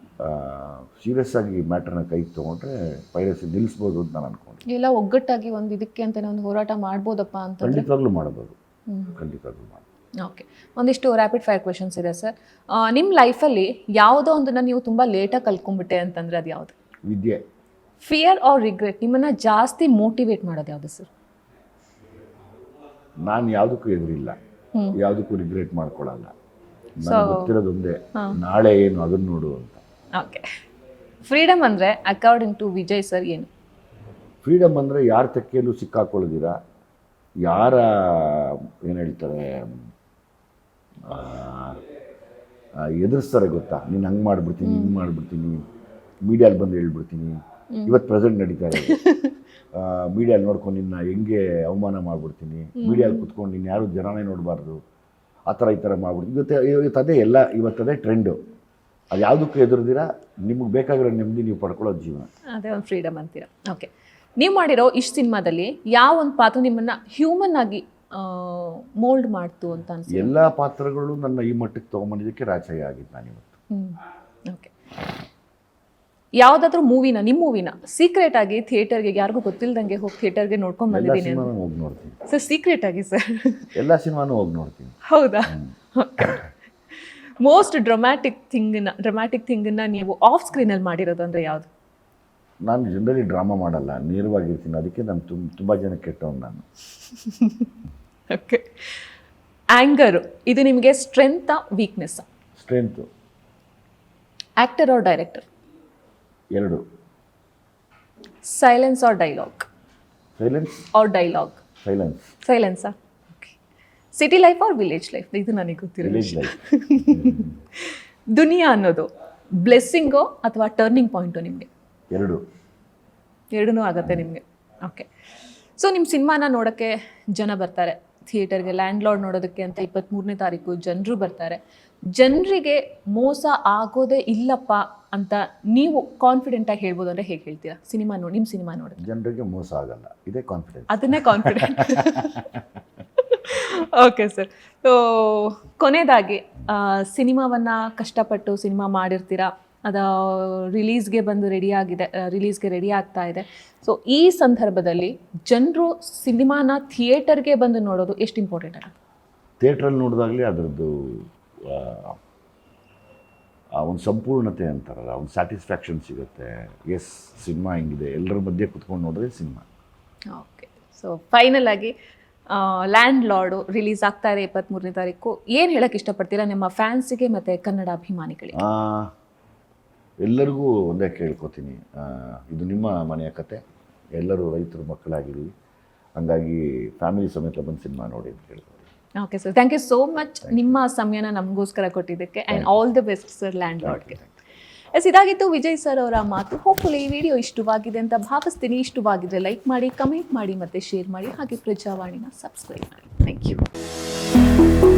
ಸೀರಿಯಸ್ ಆಗಿ ಮ್ಯಾಟ್ರನ್ನ ಕೈಗೆ ತೊಗೊಂಡ್ರೆ ಪೈರಸಿ ನಿಲ್ಲಿಸ್ಬೋದು ಅಂತ ನಾನು ಅನ್ಕೊಂಡು. ಎಲ್ಲ ಒಗ್ಗಟ್ಟಾಗಿ ಒಂದು ಇದಕ್ಕೆ ಅಂತ ಒಂದು ಹೋರಾಟ ಮಾಡ್ಬೋದಪ್ಪ ಅಂತ. ಖಂಡಿತವಾಗ್ಲೂ ಮಾಡ್ಬೋದು, ಖಂಡಿತವಾಗ್ಲೂ ಮಾಡ್ಬೋದು. ಓಕೆ, ಒಂದಿಷ್ಟು ರ್ಯಾಪಿಡ್ ಫೈರ್ ಕ್ವೆಶನ್ಸ್ ಇದೆ ಸರ್. ನಿಮ್ಮ ಲೈಫಲ್ಲಿ ಯಾವುದೋ ಒಂದನ್ನು ನೀವು ತುಂಬ ಲೇಟಾಗಿ ಕಲ್ತ್ಕೊಂಡ್ಬಿಟ್ಟೆ ಅಂತಂದರೆ ಅದು ಯಾವುದು? ವಿದ್ಯೆ. ಫಿಯರ್ ಆರ್ ರಿಗ್ರೆಟ್, ನಿಮ್ಮನ್ನು ಜಾಸ್ತಿ ಮೋಟಿವೇಟ್ ಮಾಡೋದು ಯಾವುದು ಸರ್? ನಾನು ಯಾವುದಕ್ಕೂ ಎದುರಿಲ್ಲ, ಯಾವುದಕ್ಕೂ ರಿಗ್ರೆಟ್ ಮಾಡ್ಕೊಳ್ಳಲ್ಲ. ನನಗೆ ಗೊತ್ತಿರೋದೊಂದೇ, ನಾಳೆ ಏನು ಅದನ್ನು ನೋಡು ಅಂತ. ಓಕೆ, ಫ್ರೀಡಮ್ ಅಂದರೆ ಅಕಾರ್ಡಿಂಗ್ ಟು ವಿಜಯ್ ಸರ್ ಏನು? ಫ್ರೀಡಮ್ ಅಂದರೆ ಯಾರ ತೆಕ್ಕೆಯಲ್ಲೂ ಸಿಕ್ಕಾಕೊಳ್ಳೋದಿರ, ಯಾರ ಏನು ಹೇಳ್ತಾರೆ ಎದುರಿಸ್ತಾರೆ ಗೊತ್ತಾ, ನೀನು ಹಂಗೆ ಮಾಡಿಬಿಡ್ತೀನಿ, ಹಿಂಗೆ ಮಾಡಿಬಿಡ್ತೀನಿ, ಮೀಡಿಯಲ್ಲಿ ಬಂದು ಹೇಳ್ಬಿಡ್ತೀನಿ. ಇವತ್ತು ಪ್ರೆಸೆಂಟ್ ನಡೀತಾ ಇರೋದು, ಮೀಡಿಯಲ್ಲಿ ನೋಡ್ಕೊಂಡು ನಿನ್ನ ಹೆಂಗೆ ಅವಮಾನ ಮಾಡಿಬಿಡ್ತೀನಿ, ಮೀಡಿಯಲ್ಲಿ ಕುತ್ಕೊಂಡು ನೀನು ಯಾರು ಜನನೇ ನೋಡಬಾರ್ದು, ಆ ಥರ ಈ ಥರ ಮಾಡ್ಬಿಡ್ತೀನಿ. ಇವತ್ತದೇ ಎಲ್ಲ, ಇವತ್ತದೇ ಟ್ರೆಂಡು. ಅದು ಯಾವುದಕ್ಕೂ ಎದುರಿದಿರ, ನಿಮಗೆ ಬೇಕಾಗಿರೋ ನೆಮ್ಮದಿ ನೀವು ಪಡ್ಕೊಳ್ಳೋದು ಜೀವನ. ಅದೇ ಒಂದು ಫ್ರೀಡಮ್ ಅಂತೀರಾ. ಓಕೆ, ನೀವು ಮಾಡಿರೋ ಇಷ್ಟು ಸಿನಿಮಾದಲ್ಲಿ ಯಾವ ಒಂದು ಪಾತ್ರ ನಿಮ್ಮನ್ನು ಹ್ಯೂಮನ್ ಆಗಿ ಮೋಲ್ಡ್ ಮಾಡ್ತು ಅಂತ ಅನ್ಸುತ್ತೆ? ಎಲ್ಲ ಪಾತ್ರಗಳು ನನ್ನ ಈ ಮಟ್ಟಕ್ಕೆ ತೊಗೊಂಬಂದಿದ್ದಕ್ಕೆ ರಾಜಯ್ಯ ಆಗಿದ್ದು ನಾನು ಇವತ್ತು. ಓಕೆ, ಯಾವುದಾದ್ರೂ ಮೂವಿನ, ನಿಮ್ಮ ಮೂವಿನ ಸೀಕ್ರೆಟ್ ಆಗಿ ಥಿಯೇಟರ್ಗೆ ಯಾರಿಗೂ ಗೊತ್ತಿಲ್ಲದಂಗೆ ಹೋಗಿ ಥಿಯೇಟರ್ಗೆ ನೋಡ್ಕೊಂಡು ಬಂದಿದ್ದೀನಿ ಎಲ್ಲ ಸಿನಿಮಾನು ಹೋಗಿ ನೋಡ್ತೀನಿ ಸರ್? ಸೀಕ್ರೆಟ್ ಆಗಿ ಸರ್? ಎಲ್ಲ ಸಿನಿಮಾನು ಹೋಗಿ ನೋಡ್ತೀನಿ. ಹೌದಾ? ಮೋಸ್ಟ್ ಡ್ರಾಮ್ಯಾಟಿಕ್ ಥಿಂಗನ್ನ ನೀವು ಆಫ್ ಸ್ಕ್ರೀನಲ್ಲಿ ಮಾಡಿರೋದು ಅಂದರೆ ಯಾವುದು? ನಾನು ಜನರಲಿ ಡ್ರಾಮಾ ಮಾಡಲ್ಲ, ನೇರವಾಗಿರ್ತೀನಿ. ಅದಕ್ಕೆ ನಾನು ತುಂಬ ಜನ ಕೆಟ್ಟವನು ನಾನು. ಓಕೆ, ಆ್ಯಂಗರು ಇದು ನಿಮಗೆ ಸ್ಟ್ರೆಂತಾ ವೀಕ್ನೆಸ್ಸಾ? ಸ್ಟ್ರೆಂತು. Actor or director? ಎರಡು. Silence or dialogue? Silence or dialogue? Silence. ಸೈಲೆನ್ಸಾ? Okay. City life or village life? ಇದು ನನಗೆ ಗೊತ್ತಿರೋ ವಿಲೇಜ್ ಲೈಫ್. ದುನಿಯಾ ಅನ್ನೋದು ಬ್ಲೆಸ್ಸಿಂಗೋ ಅಥವಾ ಟರ್ನಿಂಗ್ ಪಾಯಿಂಟು ನಿಮಗೆ? ಎರಡೂ ಆಗುತ್ತೆ ನಿಮಗೆ. ಓಕೆ, ಸೊ ನಿಮ್ಮ ಸಿನಿಮಾನ ನೋಡೋಕ್ಕೆ ಜನ ಬರ್ತಾರೆ ಥಿಯೇಟರ್ಗೆ, ಲ್ಯಾಂಡ್ ಲಾರ್ಡ್ ನೋಡೋದಕ್ಕೆ ಅಂತ 23ನೇ ತಾರೀಕು ಜನರು ಬರ್ತಾರೆ. ಜನರಿಗೆ ಮೋಸ ಆಗೋದೇ ಇಲ್ಲಪ್ಪ ಅಂತ ನೀವು ಕಾನ್ಫಿಡೆಂಟಾಗಿ ಹೇಳ್ಬೋದು ಅಂದರೆ ಹೇಗೆ ಹೇಳ್ತೀರಾ? ನಿಮ್ಮ ಸಿನಿಮಾ ನೋಡಿದ್ರೆ ಜನರಿಗೆ ಮೋಸ ಆಗಲ್ಲ, ಇದೇ ಕಾನ್ಫಿಡೆನ್ಸ್. ಅದನ್ನೇ ಕಾನ್ಫಿಡೆಂಟ್. ಓಕೆ ಸರ್, ಸೊ ಕೊನೆಯದಾಗಿ ಸಿನಿಮಾವನ್ನು ಕಷ್ಟಪಟ್ಟು ಸಿನಿಮಾ ಮಾಡಿರ್ತೀರಾ, ಅದು ರಿಲೀಸ್ಗೆ ಬಂದು ರಿಲೀಸ್ಗೆ ರೆಡಿ ಆಗ್ತಾ ಇದೆ. ಸೊ ಈ ಸಂದರ್ಭದಲ್ಲಿ ಜನರು ಸಿನಿಮಾನ ಥಿಯೇಟರ್ಗೆ ಬಂದು ನೋಡೋದು ಎಷ್ಟು ಇಂಪಾರ್ಟೆಂಟ್ ಆಗುತ್ತೆ? ಥಿಯೇಟ್ರಲ್ಲಿ ನೋಡಿದಾಗಲೇ ಅದರದ್ದು ಒಂದು ಸಂಪೂರ್ಣತೆ ಅಂತಾರಲ್ಲ, ಒಂದು ಸ್ಯಾಟಿಸ್ಫ್ಯಾಕ್ಷನ್ ಸಿಗುತ್ತೆ. ಎಸ್, ಸಿನಿಮಾ ಹಿಂಗಿದೆ, ಎಲ್ಲರ ಮಧ್ಯೆ ಕುತ್ಕೊಂಡು ನೋಡಿದ್ರೆ ಸಿನಿಮಾ. ಓಕೆ, ಸೊ ಫೈನಲ್ ಆಗಿ ಲ್ಯಾಂಡ್ ಲಾರ್ಡು ರಿಲೀಸ್ ಆಗ್ತಾ ಇದೆ 23ನೇ ತಾರೀಕು. ಏನು ಹೇಳೋಕ್ಕೆ ಇಷ್ಟಪಡ್ತೀರಾ ನಿಮ್ಮ ಫ್ಯಾನ್ಸಿಗೆ ಮತ್ತು ಕನ್ನಡ ಅಭಿಮಾನಿಗಳಿಗೆ? ಎಲ್ಲರಿಗೂ ಒಂದೇ ಕೇಳ್ಕೊತೀನಿ, ಇದು ನಿಮ್ಮ ಮನೆಯ ಕತೆ, ಎಲ್ಲರೂ ರೈತರ ಮಕ್ಕಳಾಗಿದ್ದೀವಿ, ಹಾಗಾಗಿ ಫ್ಯಾಮಿಲಿ ಸಮೇತ ಬಂದು ಸಿನಿಮಾ ನೋಡಿ ಅಂತ ಕೇಳ್ಕೊತೀನಿ. Okay sir, thank you so much ನಿಮ್ಮ ಸಮಯನ ನಮಗೋಸ್ಕರ ಕೊಟ್ಟಿದ್ದಕ್ಕೆ, and all the best sir land ಲಾರ್ಡ್ಗೆ. ಇದಾಗಿತ್ತು ವಿಜಯ್ ಸರ್ ಅವರ ಮಾತು. ಹೋಪ್ಫುಲಿ ಈ ವಿಡಿಯೋ ಇಷ್ಟವಾಗಿದೆ ಅಂತ ಭಾವಿಸ್ತೀನಿ. ಇಷ್ಟವಾಗಿದ್ರೆ ಲೈಕ್ ಮಾಡಿ, ಕಮೆಂಟ್ ಮಾಡಿ, ಮತ್ತೆ ಶೇರ್ ಮಾಡಿ. ಹಾಗೆ ಪ್ರಜಾವಾಣಿನ ಸಬ್ಸ್ಕ್ರೈಬ್ ಮಾಡಿ. Thank you.